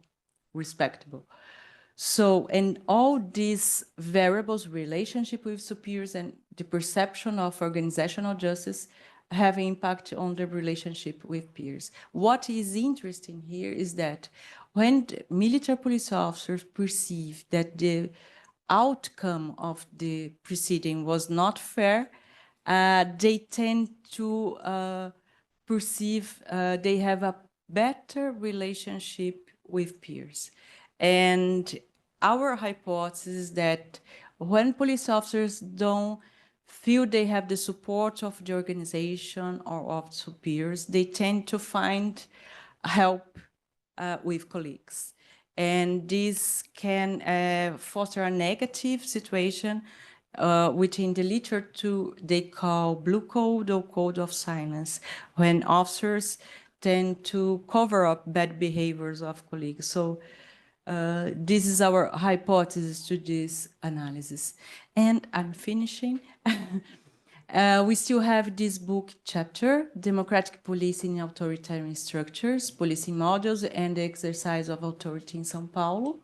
So, and all these variables, relationship with superiors and the perception of organizational justice have an impact on the relationship with peers. What is interesting here is that when military police officers perceive that the outcome of the proceeding was not fair, they tend to perceive they have a better relationship with peers. And our hypothesis is that when police officers don't feel they have the support of the organization or of superiors, they tend to find help with colleagues. And this can foster a negative situation within the literature they call blue code or code of silence, when officers tend to cover up bad behaviors of colleagues. So this is our hypothesis to this analysis. And I'm finishing. We still have this book chapter, Democratic Policing in Authoritarian Structures, Policing Models and the Exercise of Authority in São Paulo.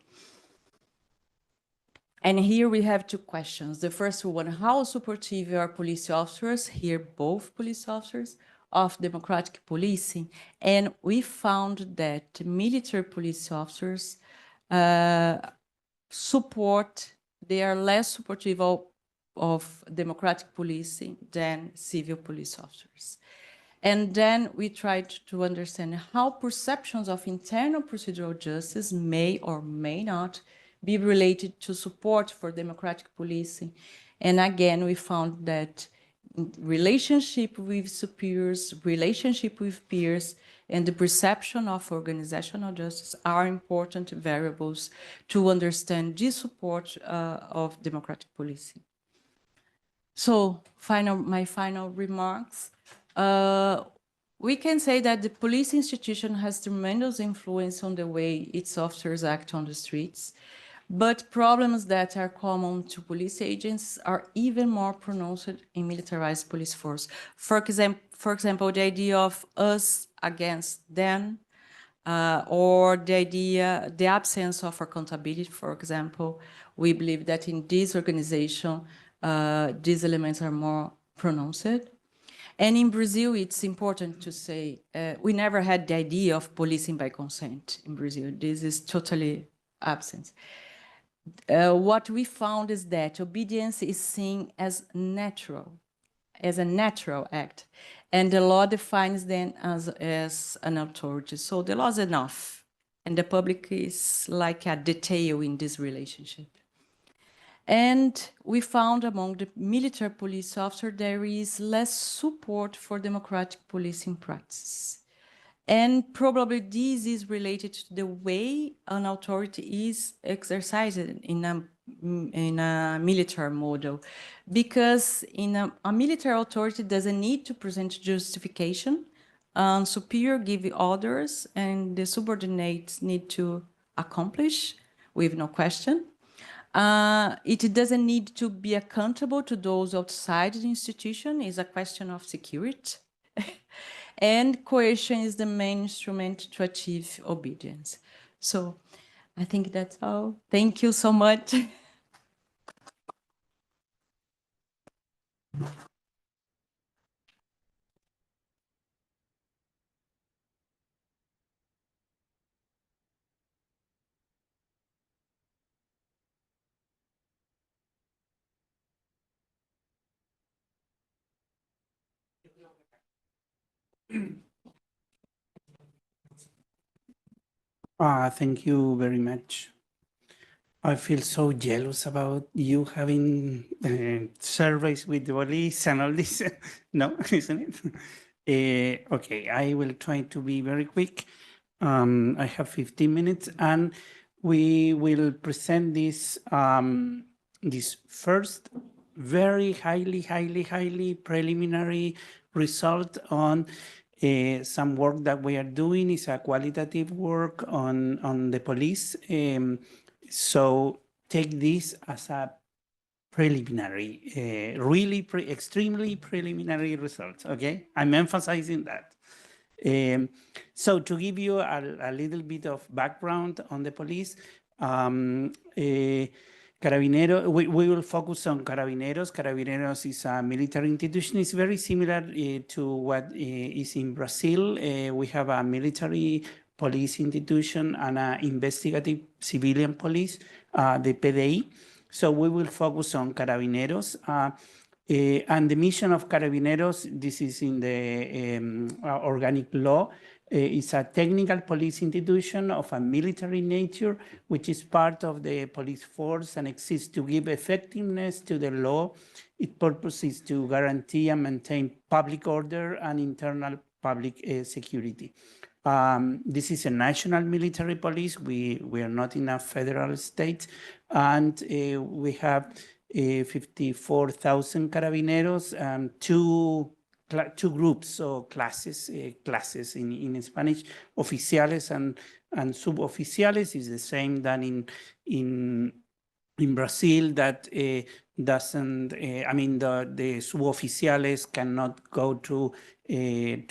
And here we have two questions. The first one, how supportive are police officers, here both police officers, of democratic policing? And we found that military police officers they are less supportive of democratic policing than civil police officers. And then we tried to understand how perceptions of internal procedural justice may or may not be related to support for democratic policing. And again, we found that relationship with superiors, relationship with peers, and the perception of organizational justice are important variables to understand the support of democratic policing. So my final remarks. We can say that the police institution has tremendous influence on the way its officers act on the streets, but problems that are common to police agents are even more pronounced in militarized police force. For example, the idea of us against them, or the absence of accountability, for example. We believe that in this organization, these elements are more pronounced. And in Brazil, it's important to say, we never had the idea of policing by consent in Brazil. This is totally absent. What we found is that obedience is seen as natural, as a natural act, and the law defines them as an authority. So the law is enough, and the public is like a detail in this relationship. And we found among the military police officers there is less support for democratic policing practices. And probably this is related to the way an authority is exercised in a military model, because in a military authority doesn't need to present justification. Superior give orders, and the subordinates need to accomplish with no question. It doesn't need to be accountable to those outside the institution. It's a question of security. And coercion is the main instrument to achieve obedience. So I think that's all. Thank you so much.
Thank you very much. I feel so jealous about you having surveys with the police and all this. No, isn't it? Okay, I will try to be very quick. I have 15 minutes, and we will present this this first very highly preliminary result on some work that we are doing. Is a qualitative work on the police. So take this as a preliminary, really extremely preliminary results, okay? I'm emphasizing that. So to give you a little bit of background on the police, Carabinero, we will focus on Carabineros. Carabineros is a military institution. It's very similar to what is in Brazil. We have a military police institution and an investigative civilian police, the PDI. So we will focus on Carabineros. And the mission of Carabineros, this is in the organic law, is a technical police institution of a military nature, which is part of the police force and exists to give effectiveness to the law. Its purpose is to guarantee and maintain public order and internal public security. This is a national military police. We are not in a federal state, and we have 54,000 carabineros, two groups, so classes in Spanish, oficiales and suboficiales is the same than in Brazil. That doesn't, I mean, the suboficiales cannot go to the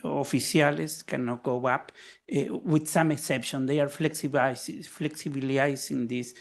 oficiales, cannot go up, with some exception. They are flexibilizing this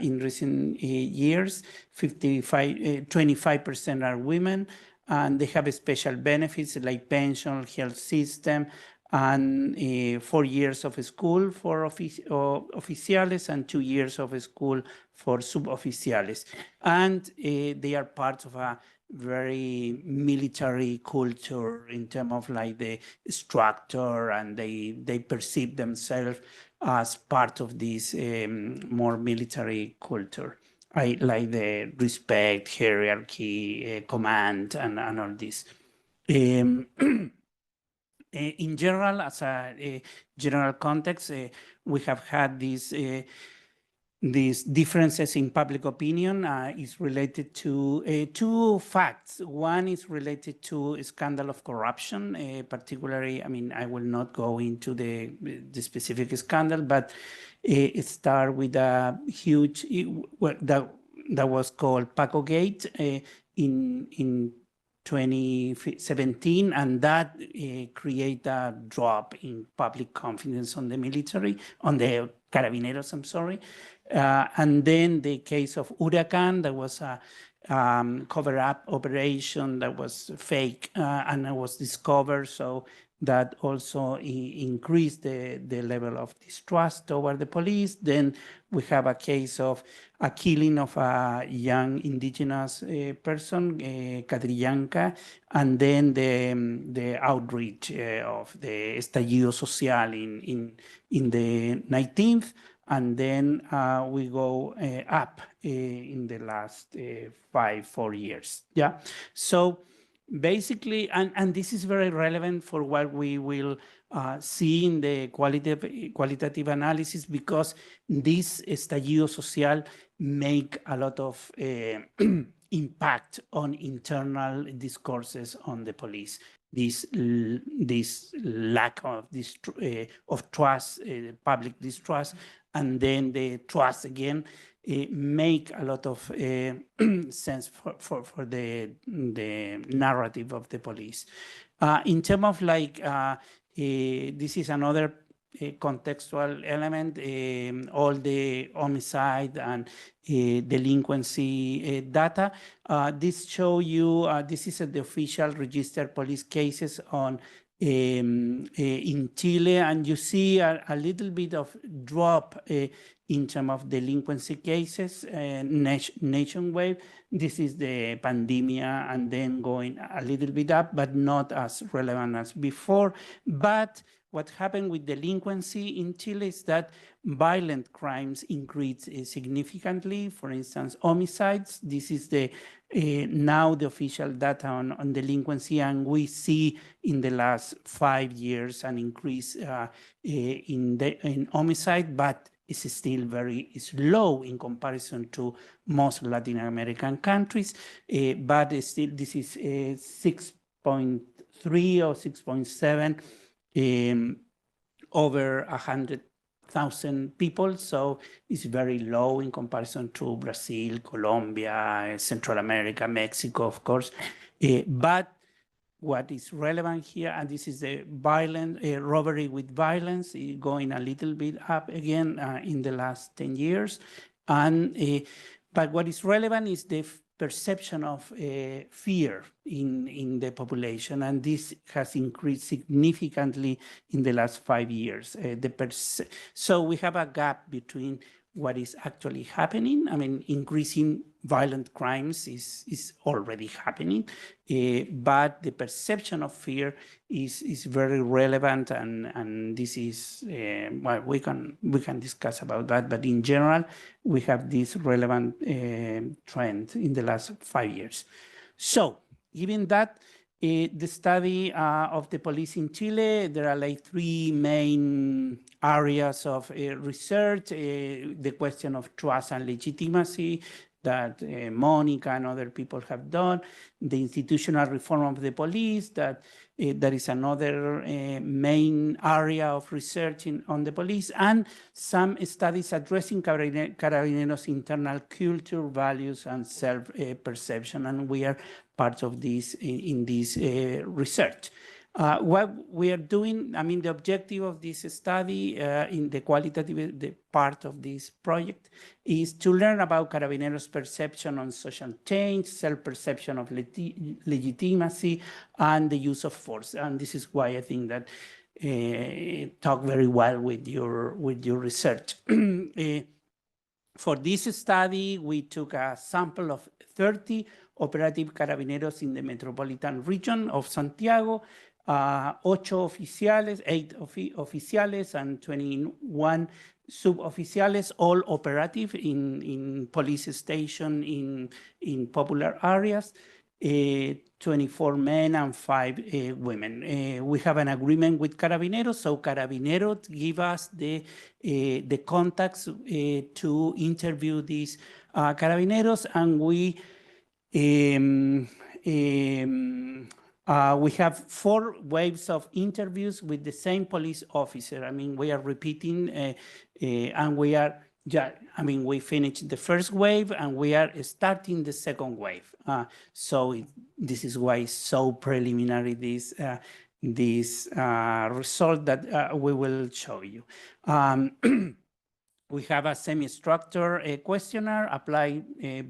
in recent years. 25% are women, and they have special benefits like pension, health system, and 4 years of school for oficiales and 2 years of school for suboficiales. And they are part of a very military culture in terms of like the structure, and they perceive themselves as part of this more military culture. I like the respect, hierarchy, command, and all this. In general, as a general context, we have had these differences in public opinion is related to two facts. One is related to a scandal of corruption, particularly, I mean, I will not go into the specific scandal, but it started with a huge, that was called Paco Gate in 2017, and that created a drop in public confidence on the military, on the Carabineros, I'm sorry. And then the case of Huracan, that was a cover-up operation that was fake and it was discovered. So that also increased the level of distrust toward the police. Then we have a case of a killing of a young indigenous person, Catrillanca, and then the outreach of the estallido social in the 19th. And then we go up in the last 4 years. Yeah. So basically, and this is very relevant for what we will see in the qualitative analysis, because this estallido social make a lot of impact on internal discourses on the police. This lack of trust, public distrust, and then the trust again, make a lot of sense for the narrative of the police. In terms of this is another contextual element, all the homicide and delinquency data. This show you, this is the official registered police cases on in Chile, and you see a little bit of drop in terms of delinquency cases nationwide. This is the pandemic, and then going a little bit up, but not as relevant as before. But what happened with delinquency in Chile is that violent crimes increased significantly. For instance, homicides. This is the now the official data on delinquency, and we see in the last 5 years an increase in homicide, but it's still very low in comparison to most Latin American countries. But still, this is 6.3 or 6.7 over 100,000 people. So it's very low in comparison to Brazil, Colombia, Central America, Mexico, of course. But what is relevant here, and this is the violent robbery with violence, going a little bit up again in the last 10 years. And but what is relevant is the perception of fear in the population, and this has increased significantly in the last 5 years. So we have a gap between what is actually happening. I mean, increasing violent crimes is already happening, but the perception of fear is very relevant, and this is well, we can discuss about that. But in general, we have this relevant trend in the last 5 years. So, given that, the study of the police in Chile, there are like 3 main areas of research. The question of trust and legitimacy that Monica and other people have done. The institutional reform of the police, that is another main area of research on the police, and some studies addressing Carabineros' internal culture, values, and self-perception, and we are part of this in this research. What we are doing, I mean, the objective of this study in the qualitative part of this project is to learn about Carabineros' perception on social change, self-perception of legitimacy, and the use of force. And this is why I think that talk very well with your research. For this study, we took a sample of 30 operative Carabineros in the metropolitan region of Santiago, 8 oficiales and 21 suboficiales, all operative in police station in popular areas, 24 men and 5 women. We have an agreement with Carabineros, so Carabineros give us the contacts to interview these Carabineros, and we have 4 waves of interviews with the same police officer. I mean, we are repeating, and we are, we finished the first wave, and we are starting the second wave. So this is why it's so preliminary, this result that we will show you. We have a semi-structured questionnaire applied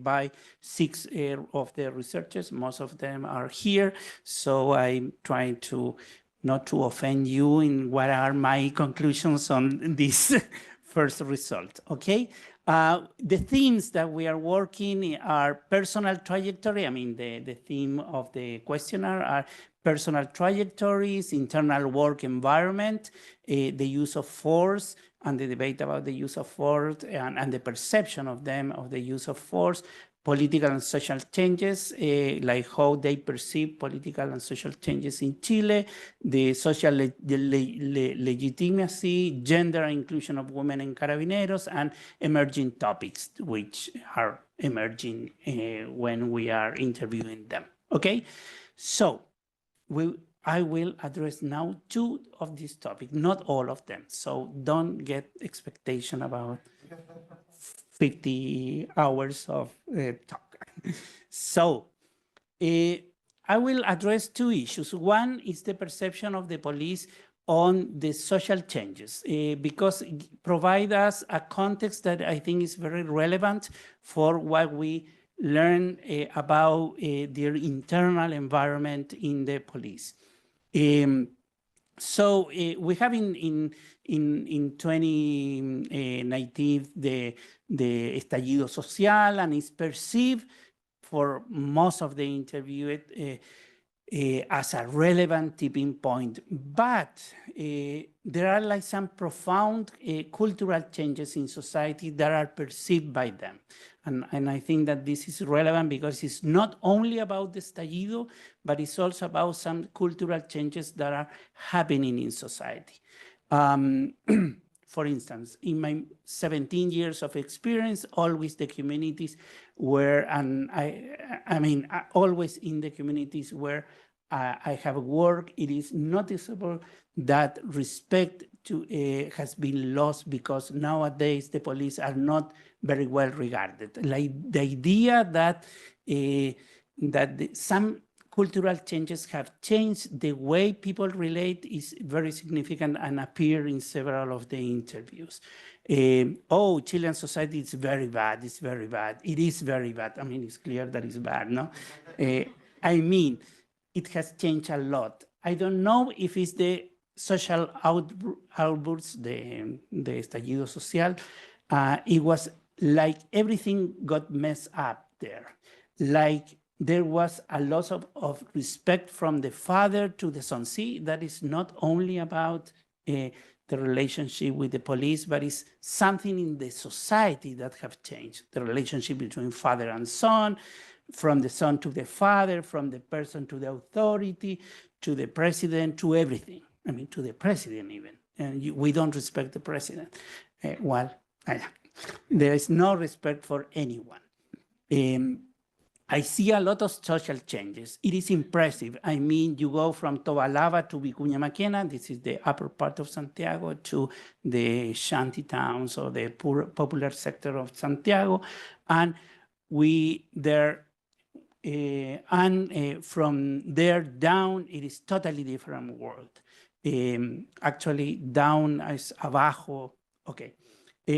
by 6 of the researchers. Most of them are here. So I'm trying to not to offend you in what are my conclusions on this first result, okay? The themes that we are working are personal trajectory. I mean, the theme of the questionnaire are personal trajectories, internal work environment, the use of force, and the debate about the use of force and the perception of them of the use of force, political and social changes, like how they perceive political and social changes in Chile, the social legitimacy, gender inclusion of women in Carabineros, and emerging topics which are emerging when we are interviewing them. Okay, so I will address now 2 of these topics, not all of them. So don't get expectation about 50 hours of talk. So I will address 2 issues. One is the perception of the police on the social changes, because it provides us a context that I think is very relevant for what we learn about their internal environment in the police. So we have in 2019 the estallido social, and it's perceived for most of the interviewed as a relevant tipping point. But there are like some profound cultural changes in society that are perceived by them. And I think that this is relevant because it's not only about the estallido, but it's also about some cultural changes that are happening in society. For instance, in my 17 years of experience, always the communities where, and I mean, always in the communities where I have worked, it is noticeable that respect has been lost because nowadays the police are not very well regarded. Like the idea that some cultural changes have changed the way people relate is very significant and appear in several of the interviews. Oh, Chilean society is very bad, it's very bad. It is very bad. I mean, it's clear that it's bad, no? I mean, it has changed a lot. I don't know if it's the social outbursts, the estallido social. It was like everything got messed up there. Like there was a loss of respect from the father to the son. See, that is not only about the relationship with the police, but it's something in the society that have changed. The relationship between father and son, from the son to the father, from the person to the authority, to the president, to everything. I mean, to the president even. And we don't respect the president. There is no respect for anyone. I see a lot of social changes. It is impressive. I mean, you go from Tobalaba to Vicuña Maquena, this is the upper part of Santiago, to the shanty towns or the poor, popular sector of Santiago, and from there down, it is totally different world. Actually, down is abajo. Okay.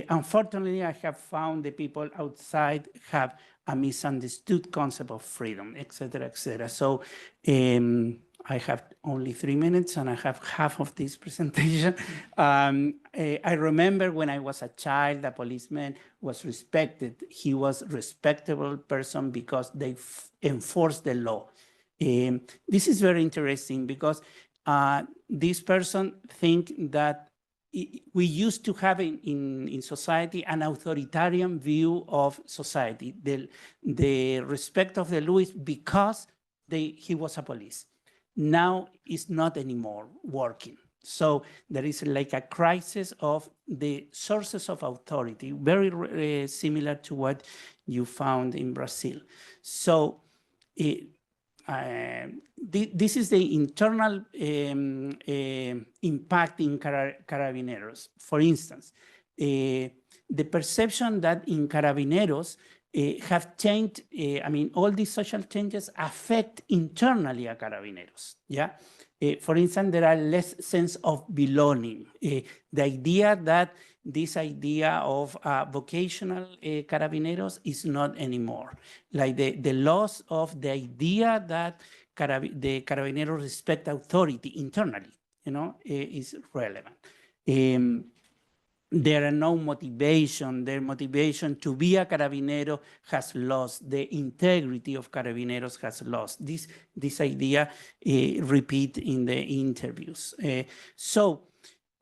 Unfortunately, I have found the people outside have a misunderstood concept of freedom, et cetera, et cetera. So I have only 3 minutes and I have half of this presentation. I remember when I was a child, a policeman was respected. He was a respectable person because they enforced the law. This is very interesting because this person think that we used to have in society an authoritarian view of society. The respect of the law is because he was a police. Now it's not anymore working. So there is like a crisis of the sources of authority, very similar to what you found in Brazil. So this is the internal impact in Carabineros. For instance, the perception that in Carabineros have changed, I mean, all these social changes affect internally a Carabineros, yeah? For instance, there are less sense of belonging. The idea that this idea of vocational Carabineros is not anymore. Like the loss of the idea that the Carabineros respect authority internally, you know, is relevant. There are no motivation. Their motivation to be a Carabinero has lost. The integrity of Carabineros has lost. This idea repeat in the interviews. So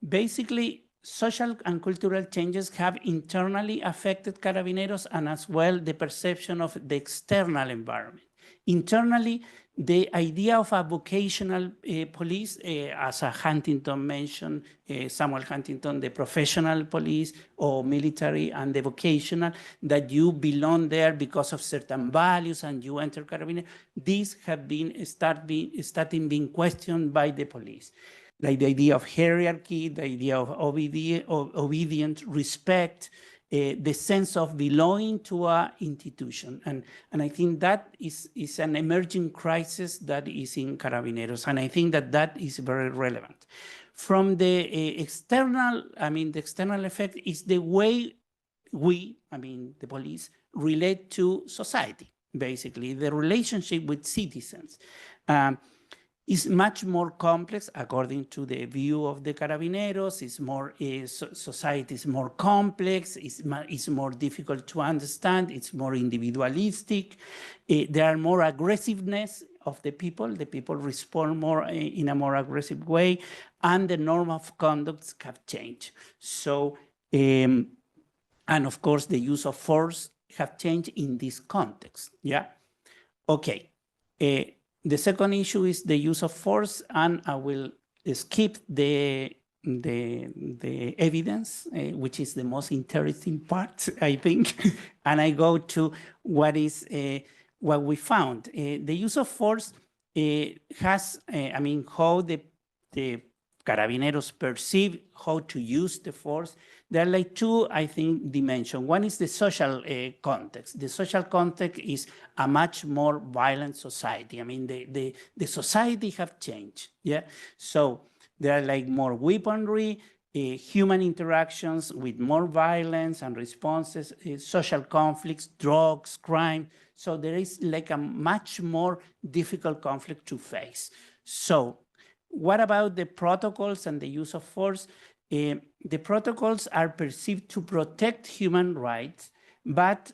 basically, social and cultural changes have internally affected Carabineros and as well the perception of the external environment. Internally, the idea of a vocational police, as Huntington mentioned, Samuel Huntington, the professional police or military and the vocational, that you belong there because of certain values and you enter Carabineros, these have been starting being questioned by the police. Like the idea of hierarchy, the idea of obedience, respect, the sense of belonging to an institution. And I think that is an emerging crisis that is in Carabineros. And I think that is very relevant. From the external, the external effect is the way we, the police, relate to society, basically, the relationship with citizens. Is much more complex according to the view of the Carabineros. It's more, society is more complex, it's more difficult to understand, it's more individualistic. There are more aggressiveness of the people respond more in a more aggressive way, and the norm of conducts have changed. So, and of course the use of force have changed in this context, yeah? Okay. The second issue is the use of force, and I will skip the evidence, which is the most interesting part, I think, and I go to what we found. The use of force has, how the Carabineros perceive how to use the force. There are like two, I think, dimensions. One is the social context. The social context is a much more violent society. The society have changed, yeah? So there are like more weaponry, human interactions with more violence and responses, social conflicts, drugs, crime. So there is like a much more difficult conflict to face. So what about the protocols and the use of force? The protocols are perceived to protect human rights, but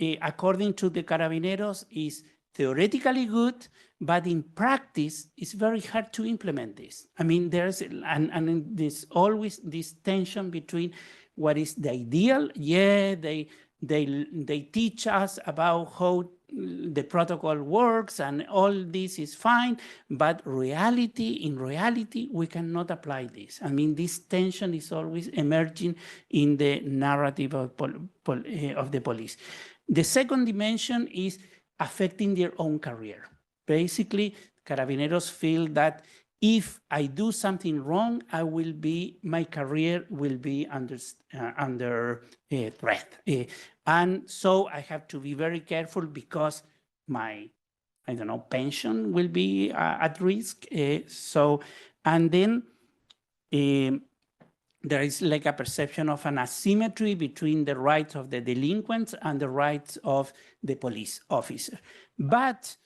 according to the Carabineros, is theoretically good, but in practice, it's very hard to implement this. There's there's always this tension between what is the ideal. Yeah, they teach us about how the protocol works and all this is fine, but in reality, we cannot apply this. This tension is always emerging in the narrative of the police. The second dimension is affecting their own career. Basically, Carabineros feel that if I do something wrong, my career will be under threat. And so I have to be very careful because my, pension will be at risk. And then there is like a perception of an asymmetry between the rights of the delinquents and the rights of the police officer. But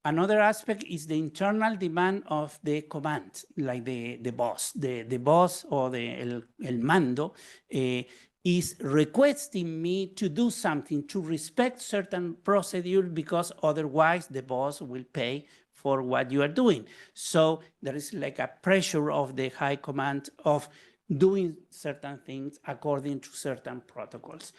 another aspect is the internal demand of the command, like the boss. The boss or el mando is requesting me to do something, to respect certain procedure, because otherwise the boss will pay for what you are doing. So there is like a pressure of the high command of doing certain things according to certain protocols.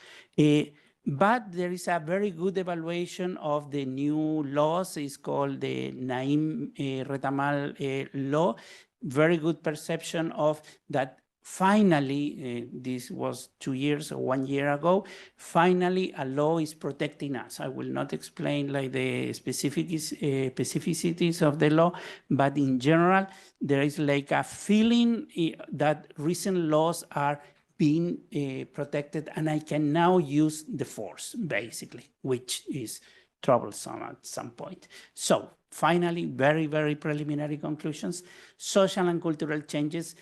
But there is a very good evaluation of the new laws. It's called the Naim Retamal law. Very good perception of that. Finally, this was 2 years or 1 year ago, finally a law is protecting us. I will not explain like the specificities of the law, but in general, there is like a feeling that recent laws are being protected, and I can now use the force, basically, which is troublesome at some point. So finally, very, very preliminary conclusions. Social and cultural changes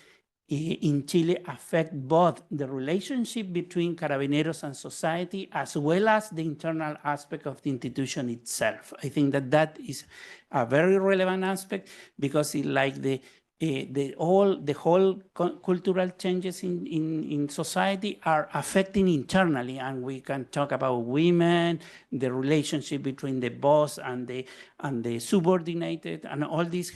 in Chile affect both the relationship between Carabineros and society, as well as the internal aspect of the institution itself. I think that is a very relevant aspect, because it like the whole cultural changes in society are affecting internally, and we can talk about women, the relationship between the boss and the subordinated, and all these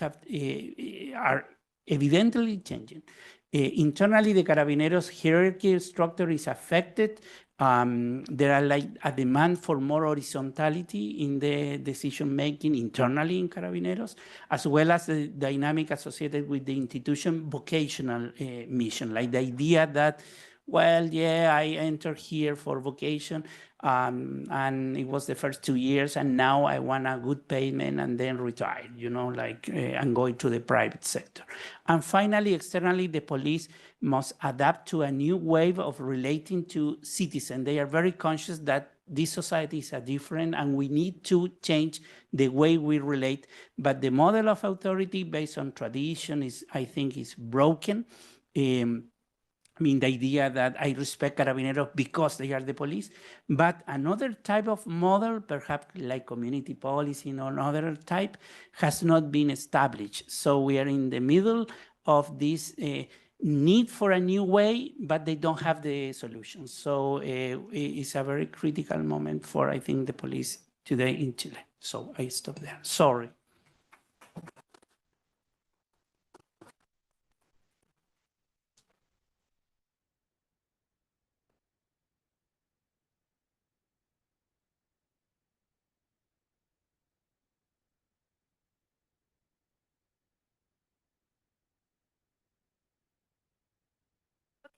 are evidently changing. Internally, the Carabineros hierarchy structure is affected. There are like a demand for more horizontality in the decision-making internally in Carabineros, as well as the dynamic associated with the institution vocational mission, like the idea that, well, yeah, I entered here for vocation, and it was the first 2 years, and now I want a good payment and then retire, you know, like, and go to the private sector. And finally, externally, the police must adapt to a new wave of relating to citizens. They are very conscious that this society is different and we need to change the way we relate. But the model of authority based on tradition is, I think, is broken. I mean, the idea that I respect Carabineros because they are the police, but another type of model, perhaps like community policing or another type, has not been established. So we are in the middle of this need for a new way, but they don't have the solutions. So it's a very critical moment for, I think, the police today in Chile. So I stop there. Sorry.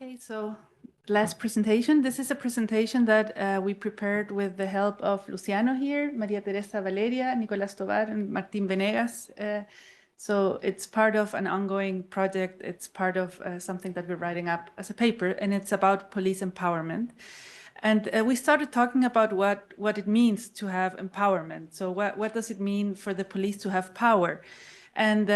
Okay, so last presentation. This is a presentation that we prepared with the help of Luciano here, Maria Teresa Valeria, Nicolás Tovar, and Martín Venegas. So it's part of an ongoing project. It's part of something that we're writing up as a paper, and it's about police empowerment. And we started talking about what it means to have empowerment. So what does it mean for the police to have power? And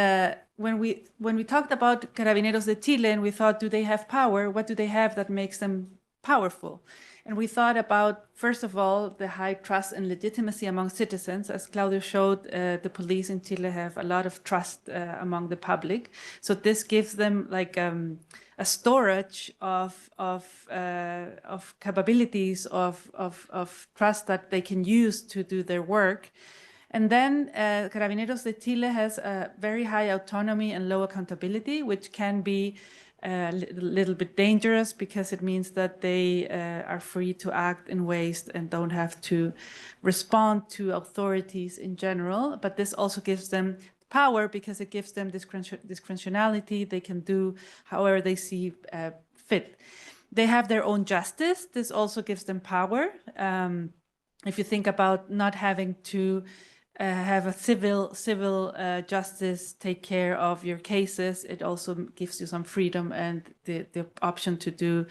when we talked about Carabineros de Chile and we thought, do they have power? What do they have that makes them powerful? And we thought about, first of all, the high trust and legitimacy among citizens. As Claudio showed, the police in Chile have a lot of trust among the public. So this gives them like a storage of capabilities of trust that they can use to do their work. And then Carabineros de Chile has a very high autonomy and low accountability, which can be a little bit dangerous because it means that they are free to act in ways and don't have to respond to authorities in general. But this also gives them power because it gives them discretionality. They can do however they see fit. They have their own justice. This also gives them power. If you think about not having to have a civil justice take care of your cases, it also gives you some freedom and the option to do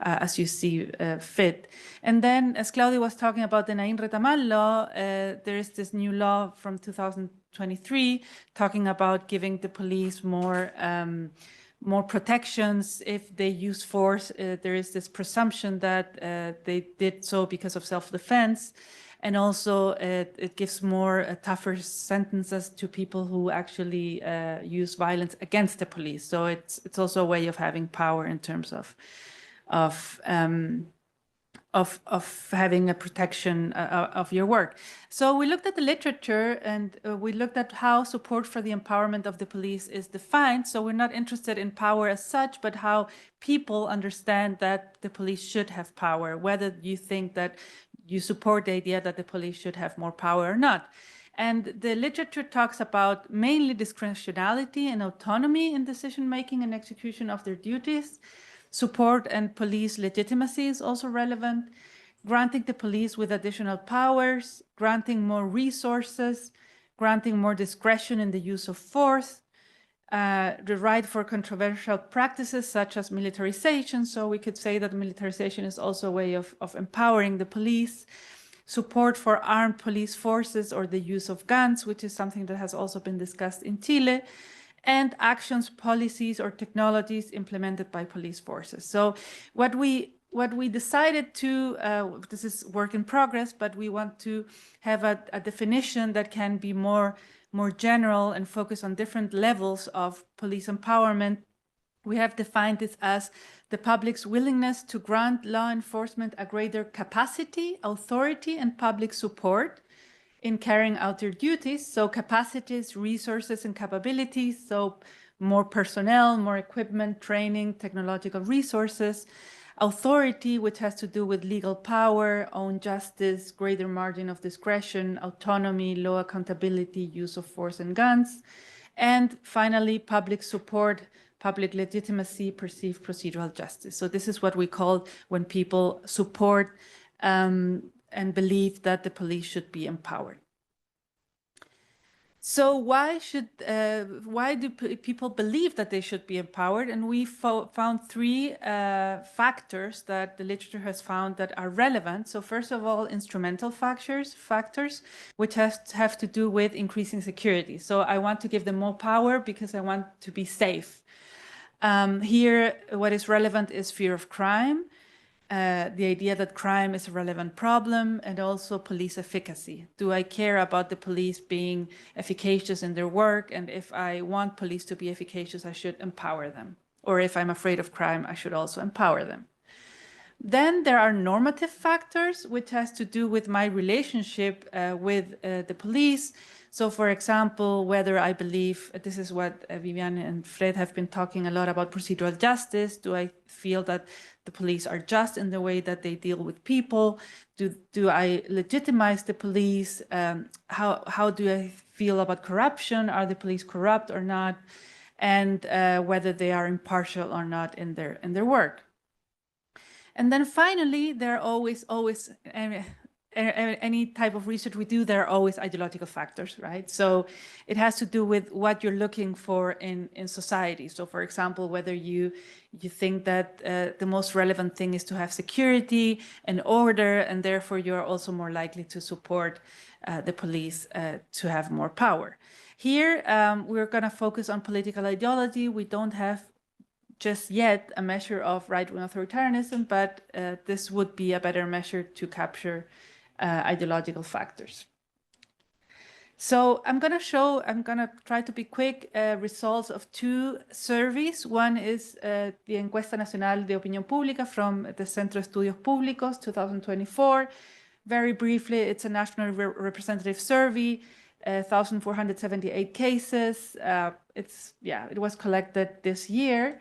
as you see fit. And then, as Claudia was talking about the Nain Retamal law, there is this new law from 2023 talking about giving the police more protections if they use force. There is this presumption that they did so because of self-defense. And also it gives more tougher sentences to people who actually use violence against the police. So it's also a way of having power in terms of having a protection of your work. So we looked at the literature and we looked at how support for the empowerment of the police is defined. So we're not interested in power as such, but how people understand that the police should have power, whether you think that you support the idea that the police should have more power or not. And the literature talks about mainly discretionality and autonomy in decision-making and execution of their duties. Support and police legitimacy is also relevant. Granting the police with additional powers, granting more resources, granting more discretion in the use of force, the right for controversial practices such as militarization. So we could say that militarization is also a way of empowering the police. Support for armed police forces or the use of guns, which is something that has also been discussed in Chile. And actions, policies, or technologies implemented by police forces. So what we decided to, this is work in progress, but we want to have a definition that can be more general and focus on different levels of police empowerment. We have defined this as the public's willingness to grant law enforcement a greater capacity, authority, and public support in carrying out their duties. So capacities, resources, and capabilities. So more personnel, more equipment, training, technological resources, authority, which has to do with legal power, own justice, greater margin of discretion, autonomy, law accountability, use of force and guns, and finally, public support, public legitimacy, perceived procedural justice. So this is what we call when people support and believe that the police should be empowered. So why do people believe that they should be empowered? And we found three factors that the literature has found that are relevant. So first of all, instrumental factors, which have to do with increasing security. So I want to give them more power because I want to be safe. Here, what is relevant is fear of crime. The idea that crime is a relevant problem, and also police efficacy. Do I care about the police being efficacious in their work? And if I want police to be efficacious, I should empower them. Or if I'm afraid of crime, I should also empower them. Then there are normative factors, which has to do with my relationship with the police. So for example, whether I believe, this is what Viviane and Fred have been talking a lot about, procedural justice. Do I feel that the police are just in the way that they deal with people? Do I legitimize the police? How do I feel about corruption? Are the police corrupt or not? And whether they are impartial or not in their work. And then finally, there are always any type of research we do, there are always ideological factors, right? So it has to do with what you're looking for in society. So for example, whether you think that the most relevant thing is to have security and order, and therefore you're also more likely to support the police to have more power. Here, we're going to focus on political ideology. We don't have just yet a measure of right-wing authoritarianism, but this would be a better measure to capture ideological factors. So I'm going to try to be quick, results of two surveys. One is the Encuesta Nacional de Opinión Pública from the Centro de Estudios Públicos, 2024. Very briefly, it's a national representative survey, 1,478 cases. It was collected this year.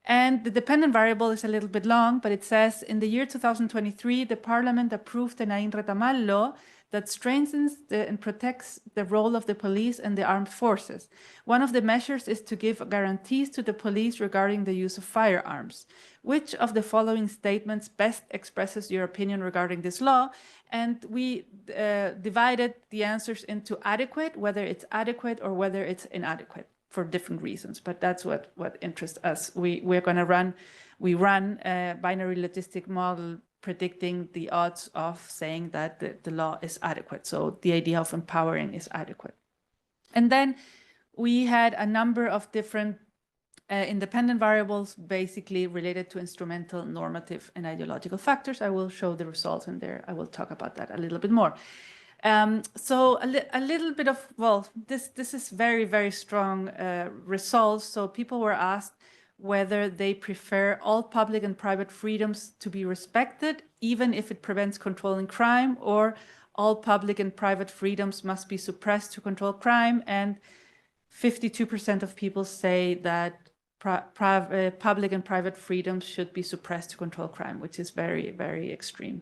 And the dependent variable is a little bit long, but it says, in the year 2023, the Parliament approved the Nain Retamal law that strengthens and protects the role of the police and the armed forces. One of the measures is to give guarantees to the police regarding the use of firearms. Which of the following statements best expresses your opinion regarding this law? And we divided the answers into adequate, whether it's adequate or whether it's inadequate, for different reasons, but that's what interests us. We run a binary logistic model predicting the odds of saying that the law is adequate. So the idea of empowering is adequate. And then we had a number of different independent variables, basically related to instrumental, normative, and ideological factors. I will show the results in there. I will talk about that a little bit more. So a little bit of, well, this is very, very strong results. So people were asked whether they prefer all public and private freedoms to be respected, even if it prevents controlling crime, or all public and private freedoms must be suppressed to control crime. And 52% of people say that public and private freedoms should be suppressed to control crime, which is very, very extreme.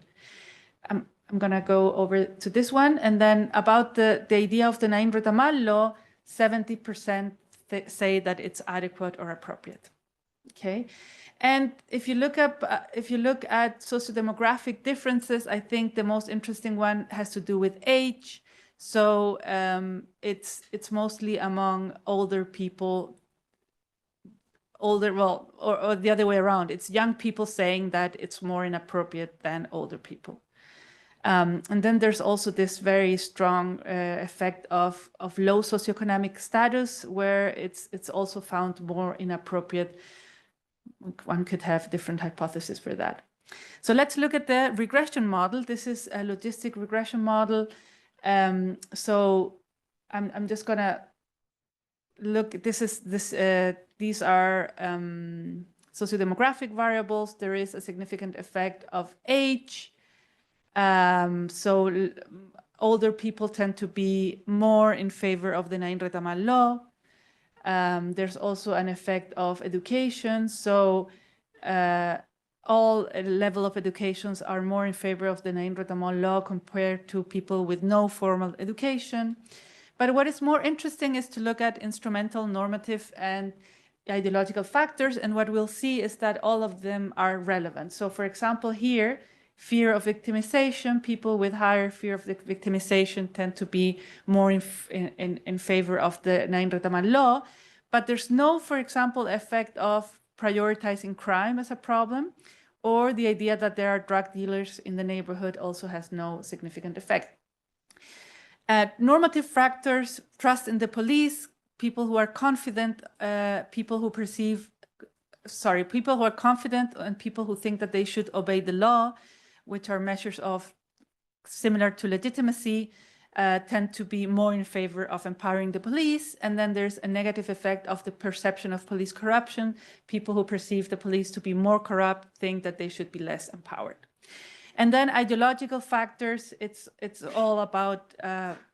I'm going to go over to this one. And then about the idea of the Nain Retamal law, 70% say that it's adequate or appropriate. Okay. And if you look at sociodemographic differences, I think the most interesting one has to do with age. So it's mostly among older people, or the other way around. It's young people saying that it's more inappropriate than older people. And then there's also this very strong effect of low socioeconomic status, where it's also found more inappropriate. One could have different hypotheses for that. So let's look at the regression model. This is a logistic regression model. So I'm just gonna look. These are sociodemographic variables. There is a significant effect of age. So older people tend to be more in favor of the Nain Retamal law. There's also an effect of education. So all level of educations are more in favor of the Nain Retamal law compared to people with no formal education. But what is more interesting is to look at instrumental, normative, and ideological factors. And what we'll see is that all of them are relevant. So for example, here, fear of victimization, people with higher fear of victimization tend to be more in favor of the Nain Retamal law. But there's no, for example, effect of prioritizing crime as a problem, or the idea that there are drug dealers in the neighborhood also has no significant effect. Normative factors, trust in the police, people who are confident, people who are confident and people who think that they should obey the law, which are measures of similar to legitimacy, tend to be more in favor of empowering the police. And then there's a negative effect of the perception of police corruption. People who perceive the police to be more corrupt think that they should be less empowered. And then ideological factors, it's all about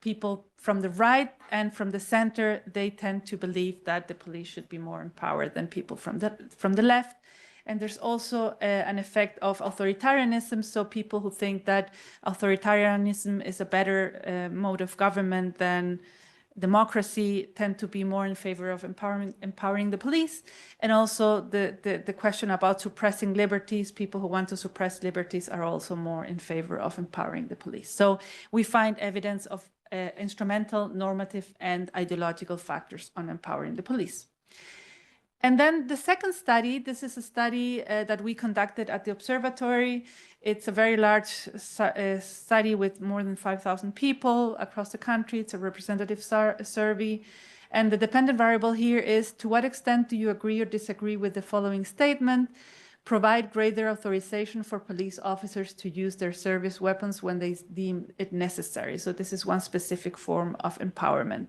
people from the right and from the center. They tend to believe that the police should be more empowered than people from the left. And there's also an effect of authoritarianism. So people who think that authoritarianism is a better mode of government than democracy tend to be more in favor of empowering the police. And also the question about suppressing liberties, people who want to suppress liberties are also more in favor of empowering the police. So we find evidence of instrumental, normative, and ideological factors on empowering the police. And then the second study, this is a study that we conducted at the Observatory. It's a very large study with more than 5,000 people across the country. It's a representative survey. And the dependent variable here is, to what extent do you agree or disagree with the following statement? Provide greater authorization for police officers to use their service weapons when they deem it necessary. So this is one specific form of empowerment.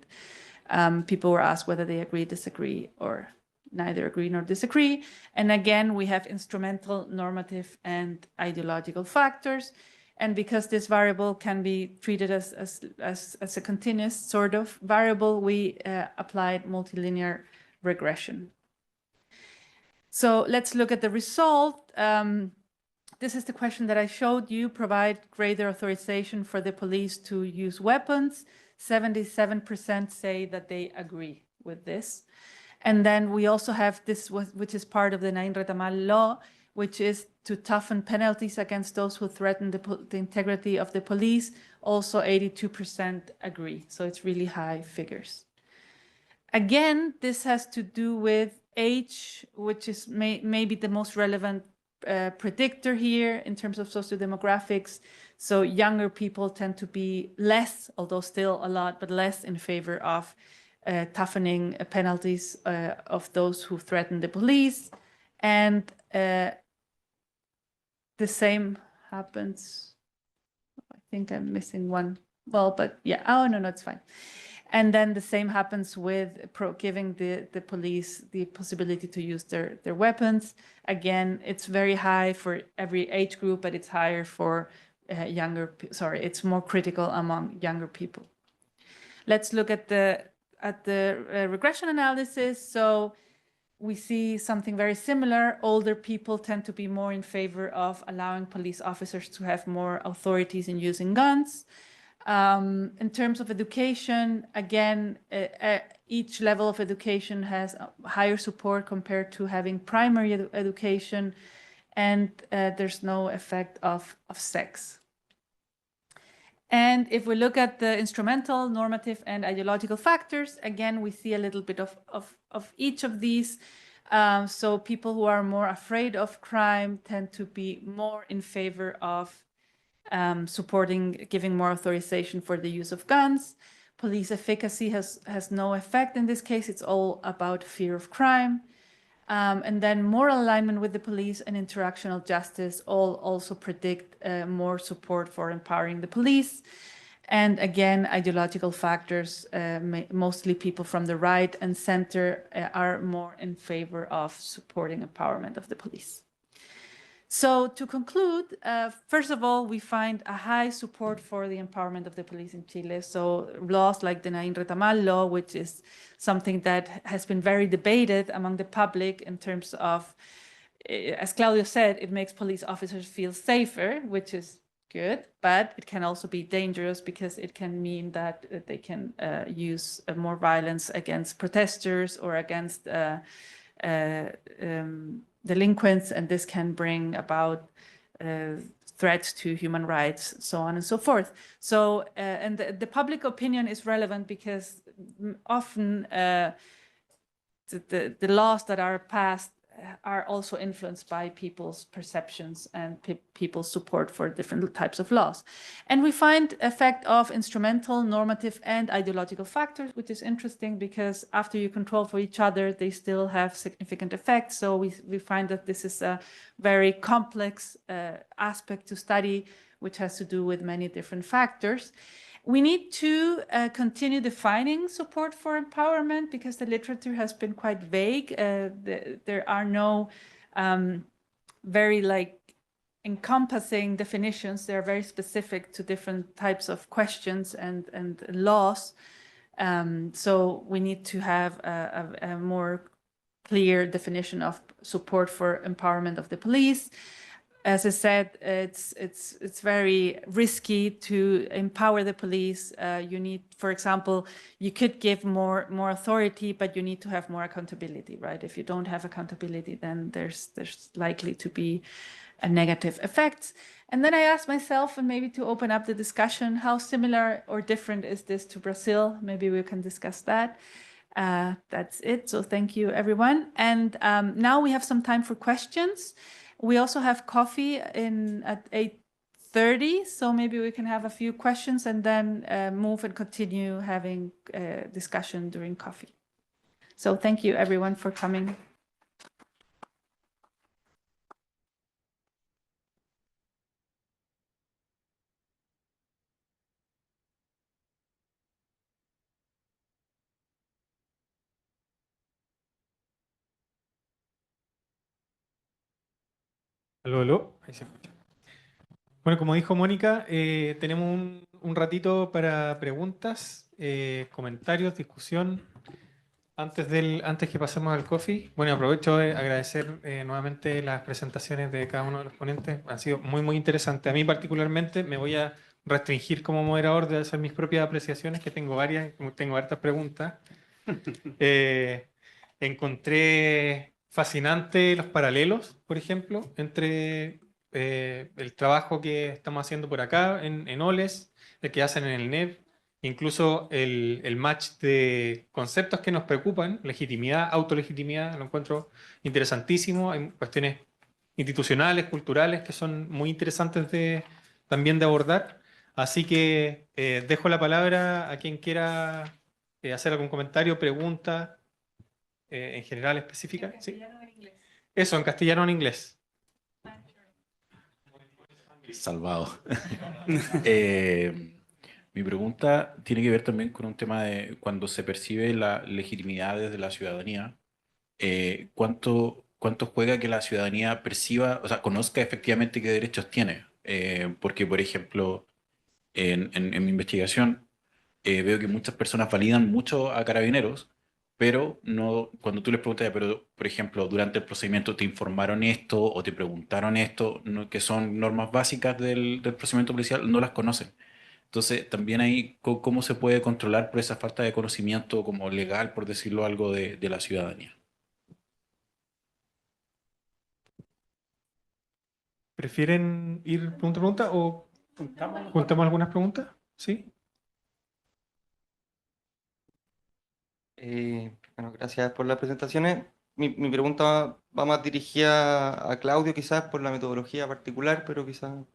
People were asked whether they agree, disagree, or neither agree nor disagree. And again, we have instrumental, normative, and ideological factors. And because this variable can be treated as a continuous sort of variable, we applied multilinear regression. So let's look at the result. This is the question that I showed you: provide greater authorization for the police to use weapons. 77% say that they agree with this. And then we also have this, which is part of the Nain Retamal law, which is to toughen penalties against those who threaten the integrity of the police. Also 82% agree. So it's really high figures. Again, this has to do with age, which is maybe the most relevant predictor here in terms of sociodemographics. So younger people tend to be less, although still a lot, but less in favor of toughening penalties of those who threaten the police. And the same happens. I think I'm missing one. Well, but yeah, oh, no, it's fine. And then the same happens with giving the police the possibility to use their weapons. Again, it's very high for every age group, but it's higher for it's more critical among younger people. Let's look at the regression analysis. So we see something very similar. Older people tend to be more in favor of allowing police officers to have more authorities in using guns. In terms of education, again, each level of education has higher support compared to having primary education, and there's no effect of sex. And if we look at the instrumental, normative, and ideological factors, again, we see a little bit of each of these. So people who are more afraid of crime tend to be more in favor of giving more authorization for the use of guns. Police efficacy has no effect in this case. It's all about fear of crime. And then moral alignment with the police and interactional justice all also predict more support for empowering the police. And again, ideological factors, mostly people from the right and center, are more in favor of supporting empowerment of the police. So to conclude, first of all, we find a high support for the empowerment of the police in Chile. So laws like the Nain Retamal law, which is something that has been very debated among the public in terms of, as Claudio said, it makes police officers feel safer, which is good, but it can also be dangerous because it can mean that they can use more violence against protesters or against delinquents, and this can bring about threats to human rights, so on and so forth. So, and the public opinion is relevant because often the laws that are passed are also influenced by people's perceptions and people's support for different types of laws. And we find effect of instrumental, normative, and ideological factors, which is interesting because after you control for each other, they still have significant effects. So we find that this is a very complex aspect to study, which has to do with many different factors. We need to continue defining support for empowerment because the literature has been quite vague. There are no very encompassing definitions. They're very specific to different types of questions and laws. So we need to have a more clear definition of support for empowerment of the police. As I said, it's very risky to empower the police. You need, for example, you could give more authority, but you need to have more accountability, right? If you don't have accountability, then there's likely to be a negative effect. And then I asked myself, and maybe to open up the discussion, how similar or different is this to Brazil? Maybe we can discuss that. That's it. So thank you, everyone. And now we have some time for questions. We also have coffee at 8:30, so maybe we can have a few questions and then move and continue having discussion during coffee. So thank you, everyone, for coming.
Aló, aló. Ahí se escucha. Bueno, como dijo Mónica, tenemos un ratito para preguntas, comentarios, discusión. Antes que pasemos al coffee, bueno, aprovecho de agradecer nuevamente las presentaciones de cada uno de los ponentes. Han sido muy, muy interesantes. A mí particularmente me voy a restringir como moderador de hacer mis propias apreciaciones, que tengo varias, tengo hartas preguntas. Encontré fascinante los paralelos, por ejemplo, entre el trabajo que estamos haciendo por acá en OLES, el que hacen en el NEV, incluso el match de conceptos que nos preocupan, legitimidad, autolegitimidad, lo encuentro interesantísimo. Hay cuestiones institucionales, culturales, que son muy interesantes también de abordar. Así que dejo la palabra a quien quiera hacer algún comentario, pregunta, en general específica. ¿En castellano o en inglés? Eso, en castellano o en inglés.
Salvado. Mi pregunta tiene que ver también con un tema de cuando se percibe la legitimidad desde la ciudadanía. ¿Cuánto juega que la ciudadanía perciba, o sea, conozca efectivamente qué derechos tiene? Porque, por ejemplo, en mi investigación veo que muchas personas validan mucho a carabineros, pero no, cuando tú les preguntas, pero por ejemplo, durante el procedimiento te informaron esto o te preguntaron esto, que son normas básicas del procedimiento policial, no las conocen. Entonces, también ahí, ¿cómo se puede controlar por esa falta de conocimiento como legal, por decirlo algo, de la ciudadanía?
¿Prefieren ir pregunta a pregunta o juntamos algunas preguntas? ¿Sí?
Bueno, gracias por las presentaciones. Mi pregunta va más dirigida a Claudio, quizás por la metodología particular, pero quizás...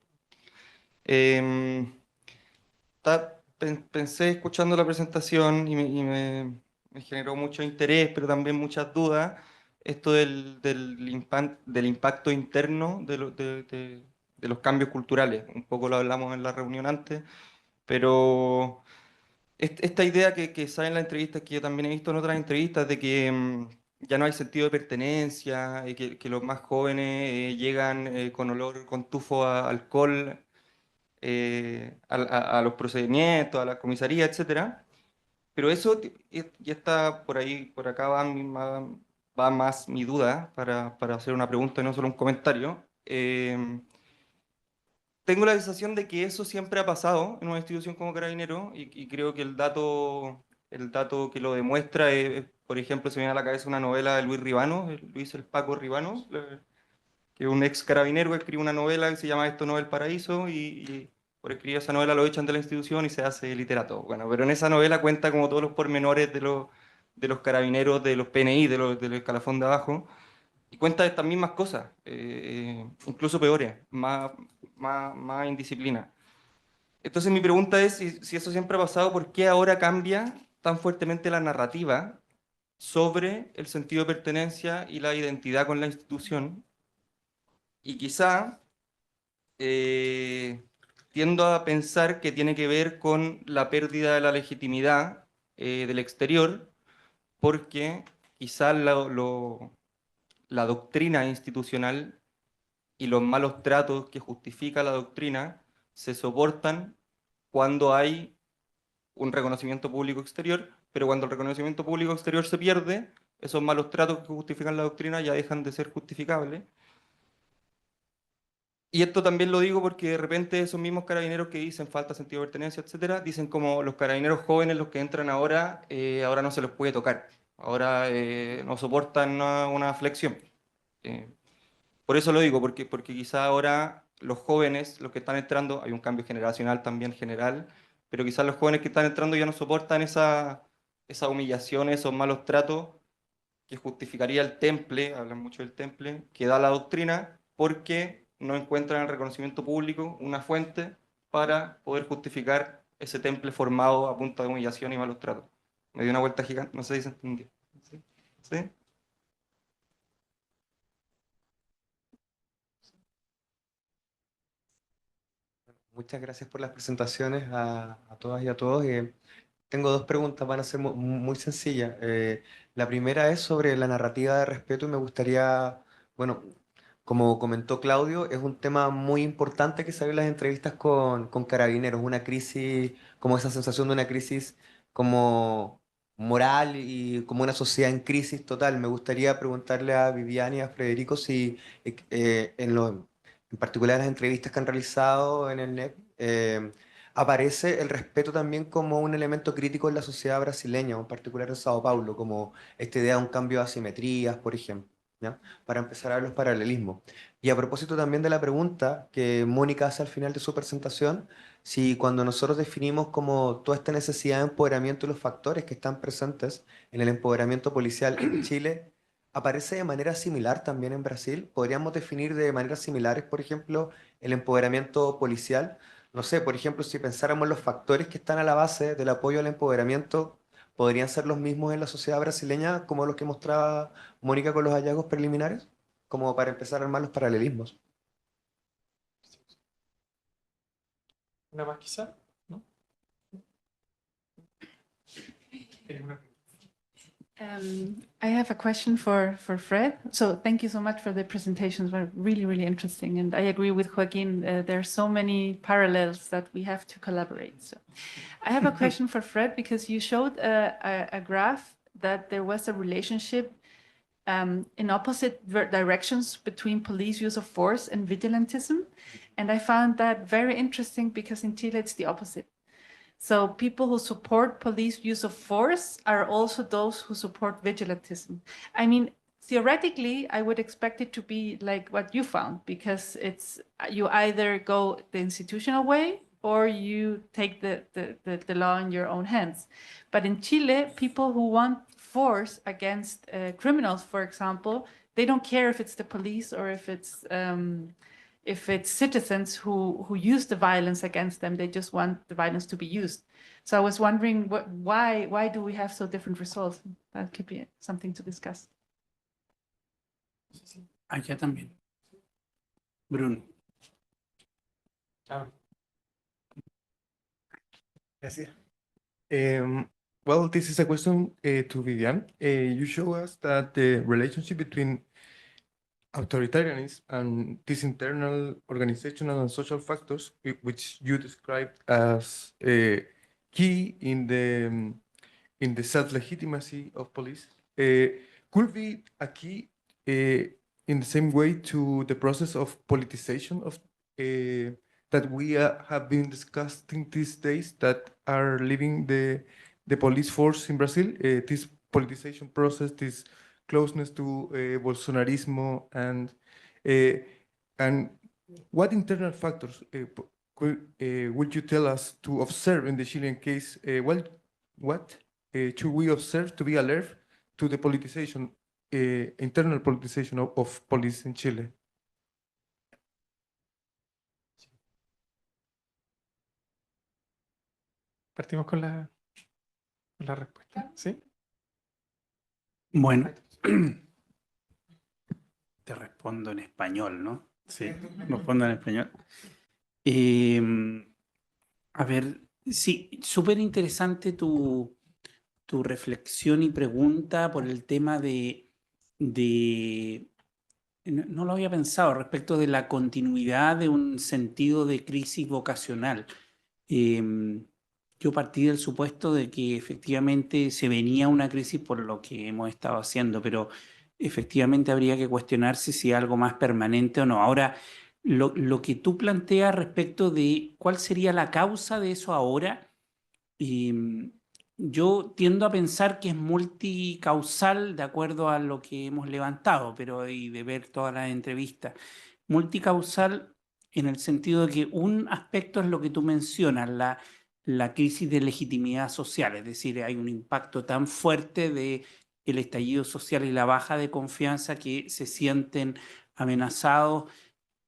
pensé escuchando la presentación me generó mucho interés, pero también muchas dudas, esto del impacto interno de los cambios culturales. Un poco lo hablamos en la reunión antes, pero esta idea que sale en la entrevista, que yo también he visto en otras entrevistas, de que ya no hay sentido de pertenencia, que los más jóvenes llegan con olor, con tufo a alcohol a los procedimientos, a la comisaría, etcétera. Pero eso ya está por ahí, por acá va más mi duda para hacer una pregunta y no solo un comentario. Tengo la sensación de que eso siempre ha pasado en una institución como Carabinero y creo que el dato que lo demuestra es, por ejemplo, se me viene a la cabeza una novela de Luis Ribano, Luis el Paco Ribano, que es un ex carabinero que escribe una novela que se llama Esto no es el paraíso y por escribir esa novela lo echan de la institución y se hace literato. Bueno, pero en esa novela cuenta como todos los pormenores de los carabineros, de los PNI, del escalafón de abajo, y cuenta estas mismas cosas, incluso peores, más indisciplina. Entonces mi pregunta es, si eso siempre ha pasado, ¿por qué ahora cambia tan fuertemente la narrativa sobre el sentido de pertenencia y la identidad con la institución? Y quizá tiendo a pensar que tiene que ver con la pérdida de la legitimidad del exterior, porque quizá la doctrina institucional y los malos tratos que justifica la doctrina se soportan cuando hay un reconocimiento público exterior, pero cuando el reconocimiento público exterior se pierde, esos malos tratos que justifican la doctrina ya dejan de ser justificables. Y esto también lo digo porque de repente esos mismos carabineros que dicen falta sentido de pertenencia, etcétera, dicen como los carabineros jóvenes, los que entran ahora, ahora no se los puede tocar, ahora no soportan una flexión. Eh, por eso lo digo, porque quizá ahora los jóvenes, los que están entrando, hay un cambio generacional también general, pero quizás los jóvenes que están entrando ya no soportan esa humillación, esos malos tratos que justificaría el temple, hablan mucho del temple, que da la doctrina, porque no encuentran en el reconocimiento público una fuente para poder justificar ese temple formado a punta de humillación y malos tratos. Me dio una vuelta gigante, no sé si se entendió. ¿Sí? ¿Sí?
Muchas gracias por las presentaciones a todas y a todos. Tengo dos preguntas, van a ser muy sencillas. La primera es sobre la narrativa de respeto y me gustaría, bueno, como comentó Claudio, es un tema muy importante que salió en las entrevistas con Carabineros, una crisis, como esa sensación de una crisis como moral y como una sociedad en crisis total. Me gustaría preguntarle a Viviana y a Federico si en particular las entrevistas que han realizado en el NEP, aparece el respeto también como un elemento crítico en la sociedad brasileña, en particular en Sao Paulo, como esta idea de un cambio de asimetrías, por ejemplo, ¿ya? Para empezar a ver los paralelismos. Y a propósito también de la pregunta que Mónica hace al final de su presentación, si cuando nosotros definimos como toda esta necesidad de empoderamiento y los factores que están presentes en el empoderamiento policial en Chile, aparece de manera similar también en Brasil. ¿Podríamos definir de maneras similares, por ejemplo, el empoderamiento policial? No sé, por ejemplo, si pensáramos los factores que están a la base del apoyo al empoderamiento, ¿podrían ser los mismos en la sociedad brasileña como los que mostraba Mónica con los hallazgos preliminares? Como para empezar a armar los paralelismos.
¿Una más quizá? ¿No?
I have a question for Fred. So thank you so much for the presentations. Were really, really interesting. And I agree with Joaquin. There are so many parallels that we have to collaborate. So I have a question for Fred because you showed a graph that there was a relationship in opposite directions between police use of force and vigilantism. And I found that very interesting because in Chile it's the opposite. So people who support police use of force are also those who support vigilantism. I mean, theoretically, I would expect it to be like what you found, because it's you either go the institutional way or you take the law in your own hands. But in Chile, people who want force against criminals, for example, they don't care if it's the police or if it's citizens who use the violence against them. They just want the violence to be used. So I was wondering why do we have so different results? That could be something to discuss.
Allá también. Bruno.
Gracias.
Well, this is a question to Vivian. You show us that the relationship between authoritarianism and these internal organizational and social factors, which you described as key in the self-legitimacy of police, could be a key in the same way to the process of politicization of that we have been discussing these days that are leaving the police force in Brazil. This politicization process, this closeness to Bolsonarismo, and what internal factors would you tell us to observe in the Chilean case? What should we observe to be alert to the politicization, internal politicization of police in Chile?
Partimos con la respuesta, ¿sí?
Bueno, te respondo en español, ¿no? Sí, respondo en español. A ver, sí, súper interesante tu reflexión y pregunta por el tema no lo había pensado, respecto de la continuidad de un sentido de crisis vocacional. Yo partí del supuesto de que efectivamente se venía una crisis por lo que hemos estado haciendo, pero efectivamente habría que cuestionarse si es algo más permanente o no. Ahora, lo que tú planteas respecto de cuál sería la causa de eso ahora, yo tiendo a pensar que es multicausal de acuerdo a lo que hemos levantado, pero y de ver todas las entrevistas. Multicausal en el sentido de que un aspecto es lo que tú mencionas, la crisis de legitimidad social, es decir, hay un impacto tan fuerte del estallido social y la baja de confianza que se sienten amenazados,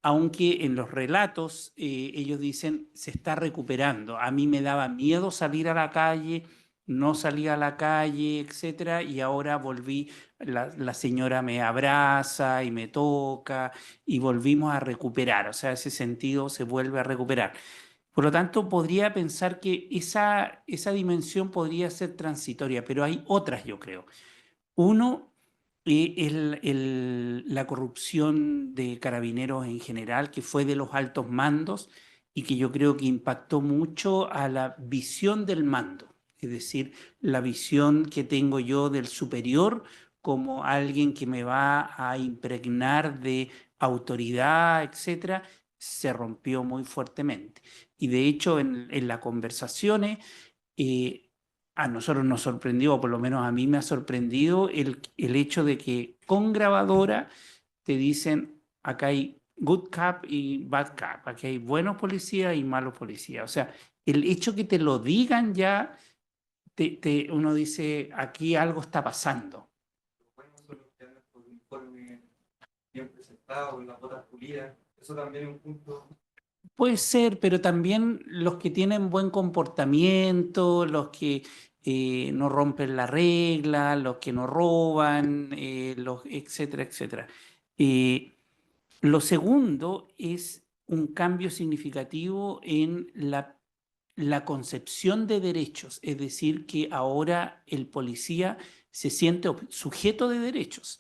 aunque en los relatos ellos dicen se está recuperando. A mí me daba miedo salir a la calle, no salía a la calle, etcétera, y ahora volví, la señora me abraza y me toca y volvimos a recuperar, o sea, ese sentido se vuelve a recuperar. Por lo tanto, podría pensar que esa dimensión podría ser transitoria, pero hay otras, yo creo. Uno es la corrupción de carabineros en general, que fue de los altos mandos y que yo creo que impactó mucho a la visión del mando. Es decir, la visión que tengo yo del superior como alguien que me va a impregnar de autoridad, etcétera, se rompió muy fuertemente. Y de hecho, en las conversaciones, a nosotros nos sorprendió, o por lo menos a mí me ha sorprendido, el hecho de que con grabadora te dicen, acá hay good cop y bad cop, aquí hay buenos policías y malos policías. O sea, el hecho que te lo digan ya, uno dice, aquí algo está pasando.
Bueno, son los que andan con un uniforme bien presentado, con las botas pulidas. Eso también es un punto.
Puede ser, pero también los que tienen buen comportamiento, los que no rompen la regla, los que no roban, etcétera, etcétera. Lo segundo es un cambio significativo en la concepción de derechos, es decir, que ahora el policía se siente sujeto de derechos.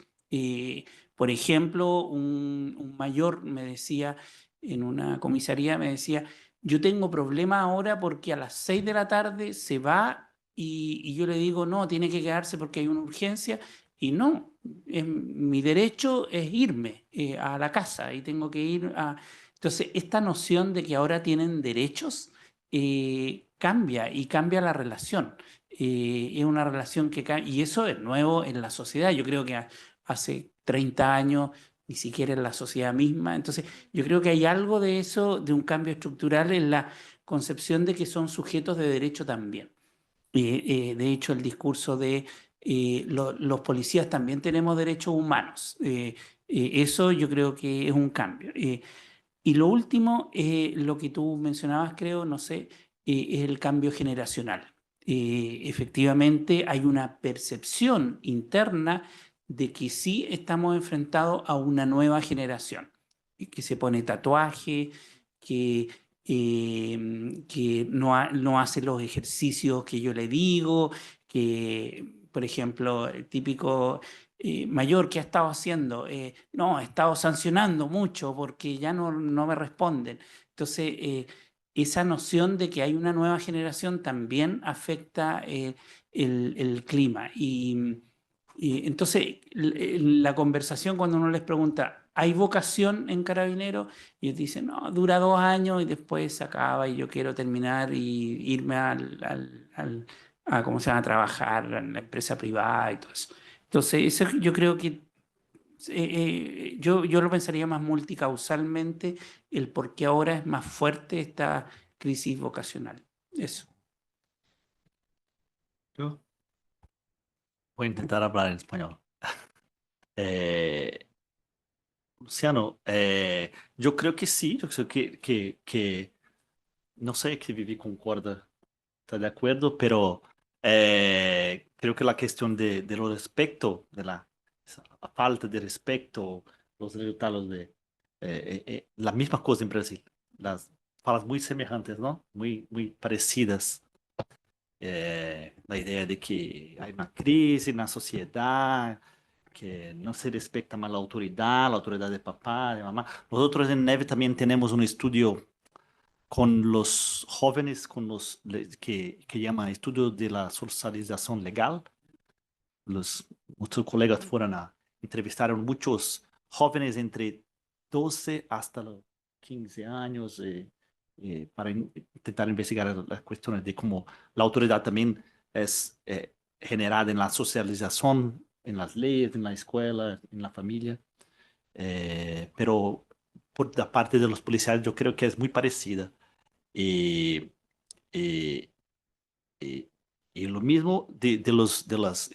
Por ejemplo, un mayor me decía, en una comisaría me decía, yo tengo problema ahora porque a las 6 de la tarde se va y yo le digo, no, tiene que quedarse porque hay una urgencia y no, mi derecho es irme a la casa y tengo que ir a... Entonces, esta noción de que ahora tienen derechos cambia y cambia la relación. Es una relación que cambia, y eso es nuevo en la sociedad. Yo creo que hace 30 años ni siquiera en la sociedad misma. Entonces, yo creo que hay algo de eso, de un cambio estructural en la concepción de que son sujetos de derecho también. De hecho, el discurso de los policías también tenemos derechos humanos. Eso yo creo que es un cambio. Y lo último, lo que tú mencionabas, creo, no sé, es el cambio generacional. Efectivamente, hay una percepción interna de que sí estamos enfrentados a una nueva generación, que se pone tatuaje, que no hace los ejercicios que yo le digo, que, por ejemplo, el típico mayor, ¿qué ha estado haciendo? No, he estado sancionando mucho porque ya no me responden. Entonces, esa noción de que hay una nueva generación también afecta el clima. Y entonces, la conversación cuando uno les pregunta, ¿hay vocación en Carabineros? Y ellos dicen, no, dura 2 años y después se acaba y yo quiero terminar y irme a ¿cómo se llama? A trabajar en la empresa privada y todo eso. Entonces, eso yo creo que yo lo pensaría más multicausalmente, el por qué ahora es más fuerte esta crisis vocacional. Eso.
Yo voy a intentar hablar en español. Luciano, yo creo que sí, yo creo que no sé que Vivi concorda, está de acuerdo, pero creo que la cuestión de lo respeto, la falta de respeto, los resultados la misma cosa en Brasil, las falas muy semejantes, ¿no? Muy parecidas. La idea de que hay una crisis en la sociedad, que no se respeta más la autoridad de papá, de mamá. Nosotros en NEV también tenemos un estudio con los jóvenes, que llama estudio de la socialización legal. Nuestros colegas fueron a entrevistar a muchos jóvenes entre 12 hasta los 15 años para intentar investigar las cuestiones de cómo la autoridad también es generada en la socialización, en las leyes, en la escuela, en la familia. Pero por la parte de los policiales yo creo que es muy parecida. Y, y, y, y lo mismo de las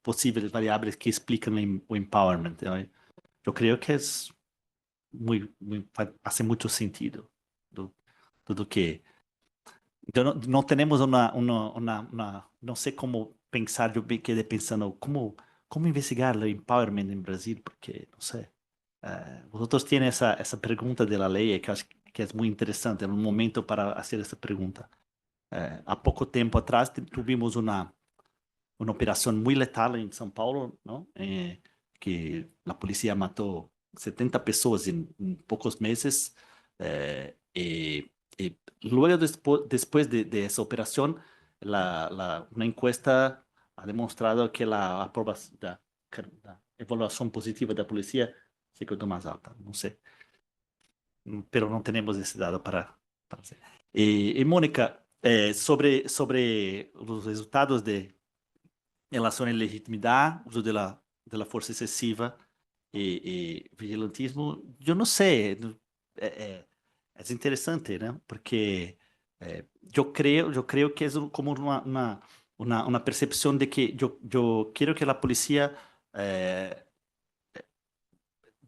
posibles variables que explican el empowerment, ¿no? Yo creo que es hace mucho sentido. Todo que no tenemos no sé cómo pensar, yo me quedé pensando cómo investigar el empowerment en Brasil, porque no sé. Vosotros tienen esa pregunta de la ley que acho que es muy interesante, en un momento para hacer esa pregunta. Há pouco tempo atrás tuvimos uma operação muito letal em São Paulo, não? Que a polícia matou 70 pessoas em poucos meses. E logo depois de essa operação, uma encuesta ha demonstrado que a aprovação da evaluação positiva da polícia se quedou mais alta. Não sei, pero não temos esse dado para hacer. E Mônica, sobre os resultados de relação à legitimidade, uso da força excessiva e vigilantismo, eu não sei, é interessante, né? Porque eu creio que é como uma percepção de que eu quero que a polícia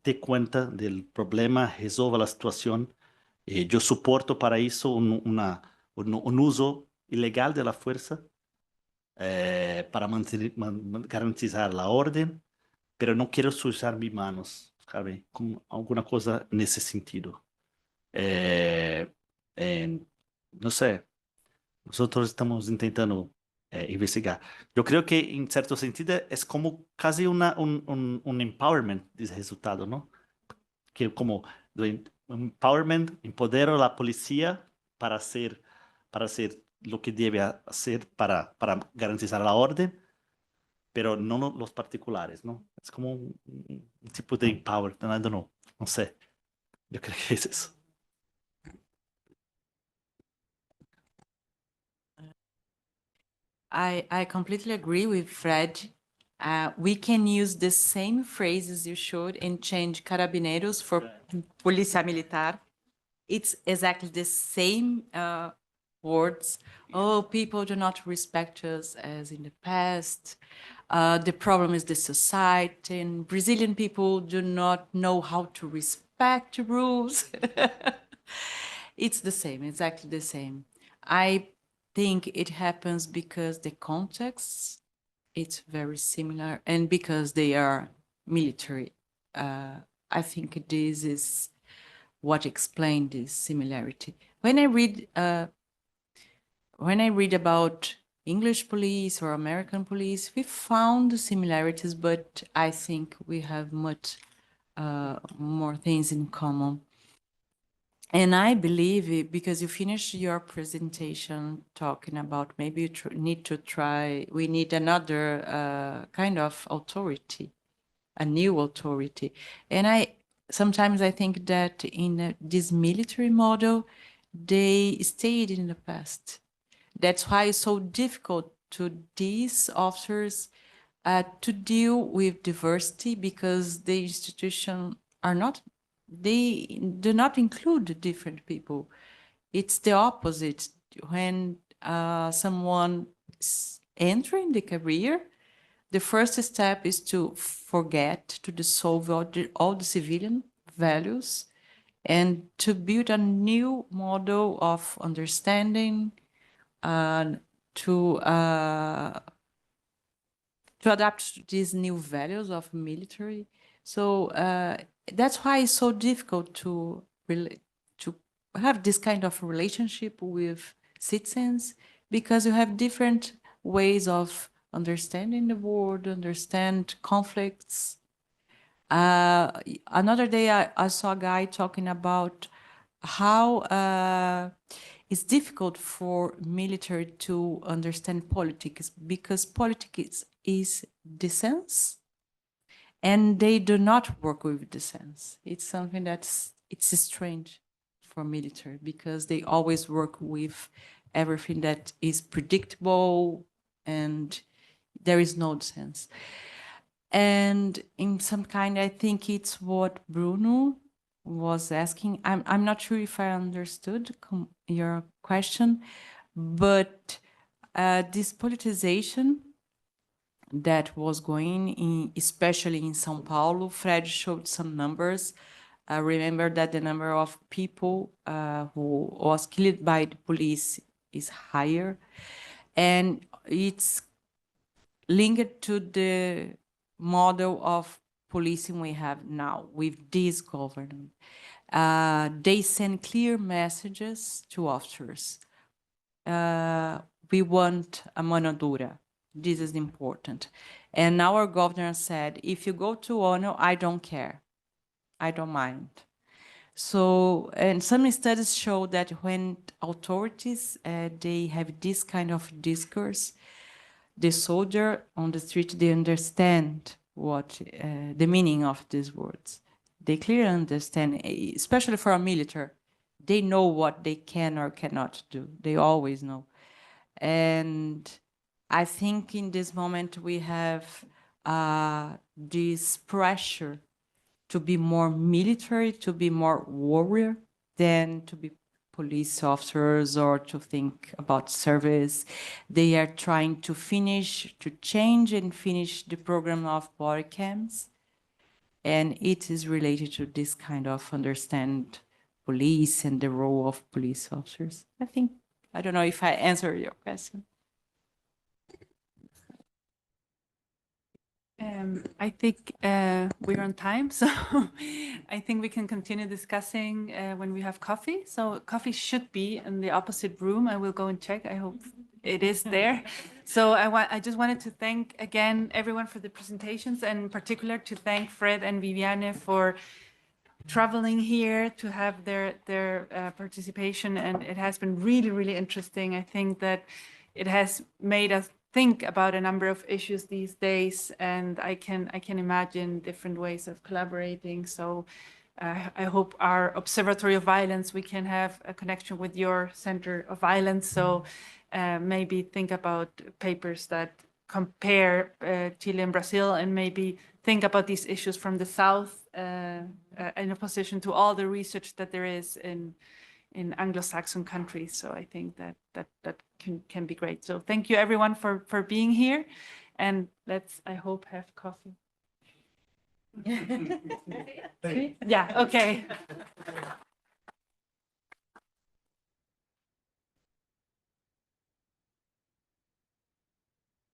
dê conta do problema, resolva a situação. Eu suporto para isso um uso ilegal da força para garantizar a ordem, pero não quero sujar minhas manos, sabe? Com alguma coisa nesse sentido. Não sei, nós estamos tentando investigar. Eu creio que, em certo sentido, é como quase um empowerment desse resultado, não? Que como do empowerment, empodera a polícia para ser lo que debe hacer para garantizar la orden, pero no los particulares, ¿no? Es como un tipo de empower, I don't know, no sé. Yo creo que es eso.
I completely agree with Fred. We can use the same phrases you showed and change carabineros for polícia militar. It's exactly the same words. Oh, people do not respect us as in the past. The problem is the society, and Brazilian people do not know how to respect rules. It's the same, exactly the same. I think it happens because the context, it's very similar, and because they are military. I think this is what explains this similarity. When I read about English police or American police, we found similarities, but I think we have much more things in common. And I believe it, because you finished your presentation talking about maybe you need to try, we need another kind of authority, a new authority. And sometimes I think that in this military model, they stayed in the past. That's why it's so difficult to these officers to deal with diversity, because the institutions are not, they do not include different people. It's the opposite. When someone is entering the career, the first step is to forget, to dissolve all the civilian values and to build a new model of understanding, to adapt to these new values of military. So that's why it's so difficult to have this kind of relationship with citizens, because you have different ways of understanding the world, understand conflicts. Another day I saw a guy talking about how it's difficult for military to understand politics, because politics is dissent, and they do not work with dissent. It's something it's strange for military, because they always work with everything that is predictable and there is no dissent. And in some kind, I think it's what Bruno was asking. I'm not sure if I understood your question, but this politicization that was going in, especially in São Paulo, Fred showed some numbers. Remember that the number of people who was killed by the police is higher, and it's linked to the model of policing we have now with this government. They send clear messages to officers. We want a mano dura. This is important. And our governor said, if you go to ONU, I don't care. I don't mind. So, and some studies show that when authorities, they have this kind of discourse, the soldier on the street, they understand what the meaning of these words. They clearly understand, especially for a military. They know what they can or cannot do. They always know. And I think in this moment we have this pressure to be more military, to be more warrior than to be police officers or to think about service. They are trying to change and finish the program of body cams. And it is related to this kind of understand police and the role of police officers. I don't know if I answered your question.
I think we're on time, so I think we can continue discussing when we have coffee. So coffee should be in the opposite room. I will go and check. I hope it is there. So I just wanted to thank again everyone for the presentations, and in particular to thank Fred and Viviane for traveling here to have their participation. And it has been really, really interesting. I think that it has made us think about a number of issues these days, and I can imagine different ways of collaborating. So I hope our Observatory of Violence, we can have a connection with your Center of Violence. So maybe think about papers that compare Chile and Brazil, and maybe think about these issues from the South in opposition to all the research that there is in Anglo-Saxon countries. So I think that can be great. So thank you everyone for being here, and let's, I hope, have coffee. Yeah, okay.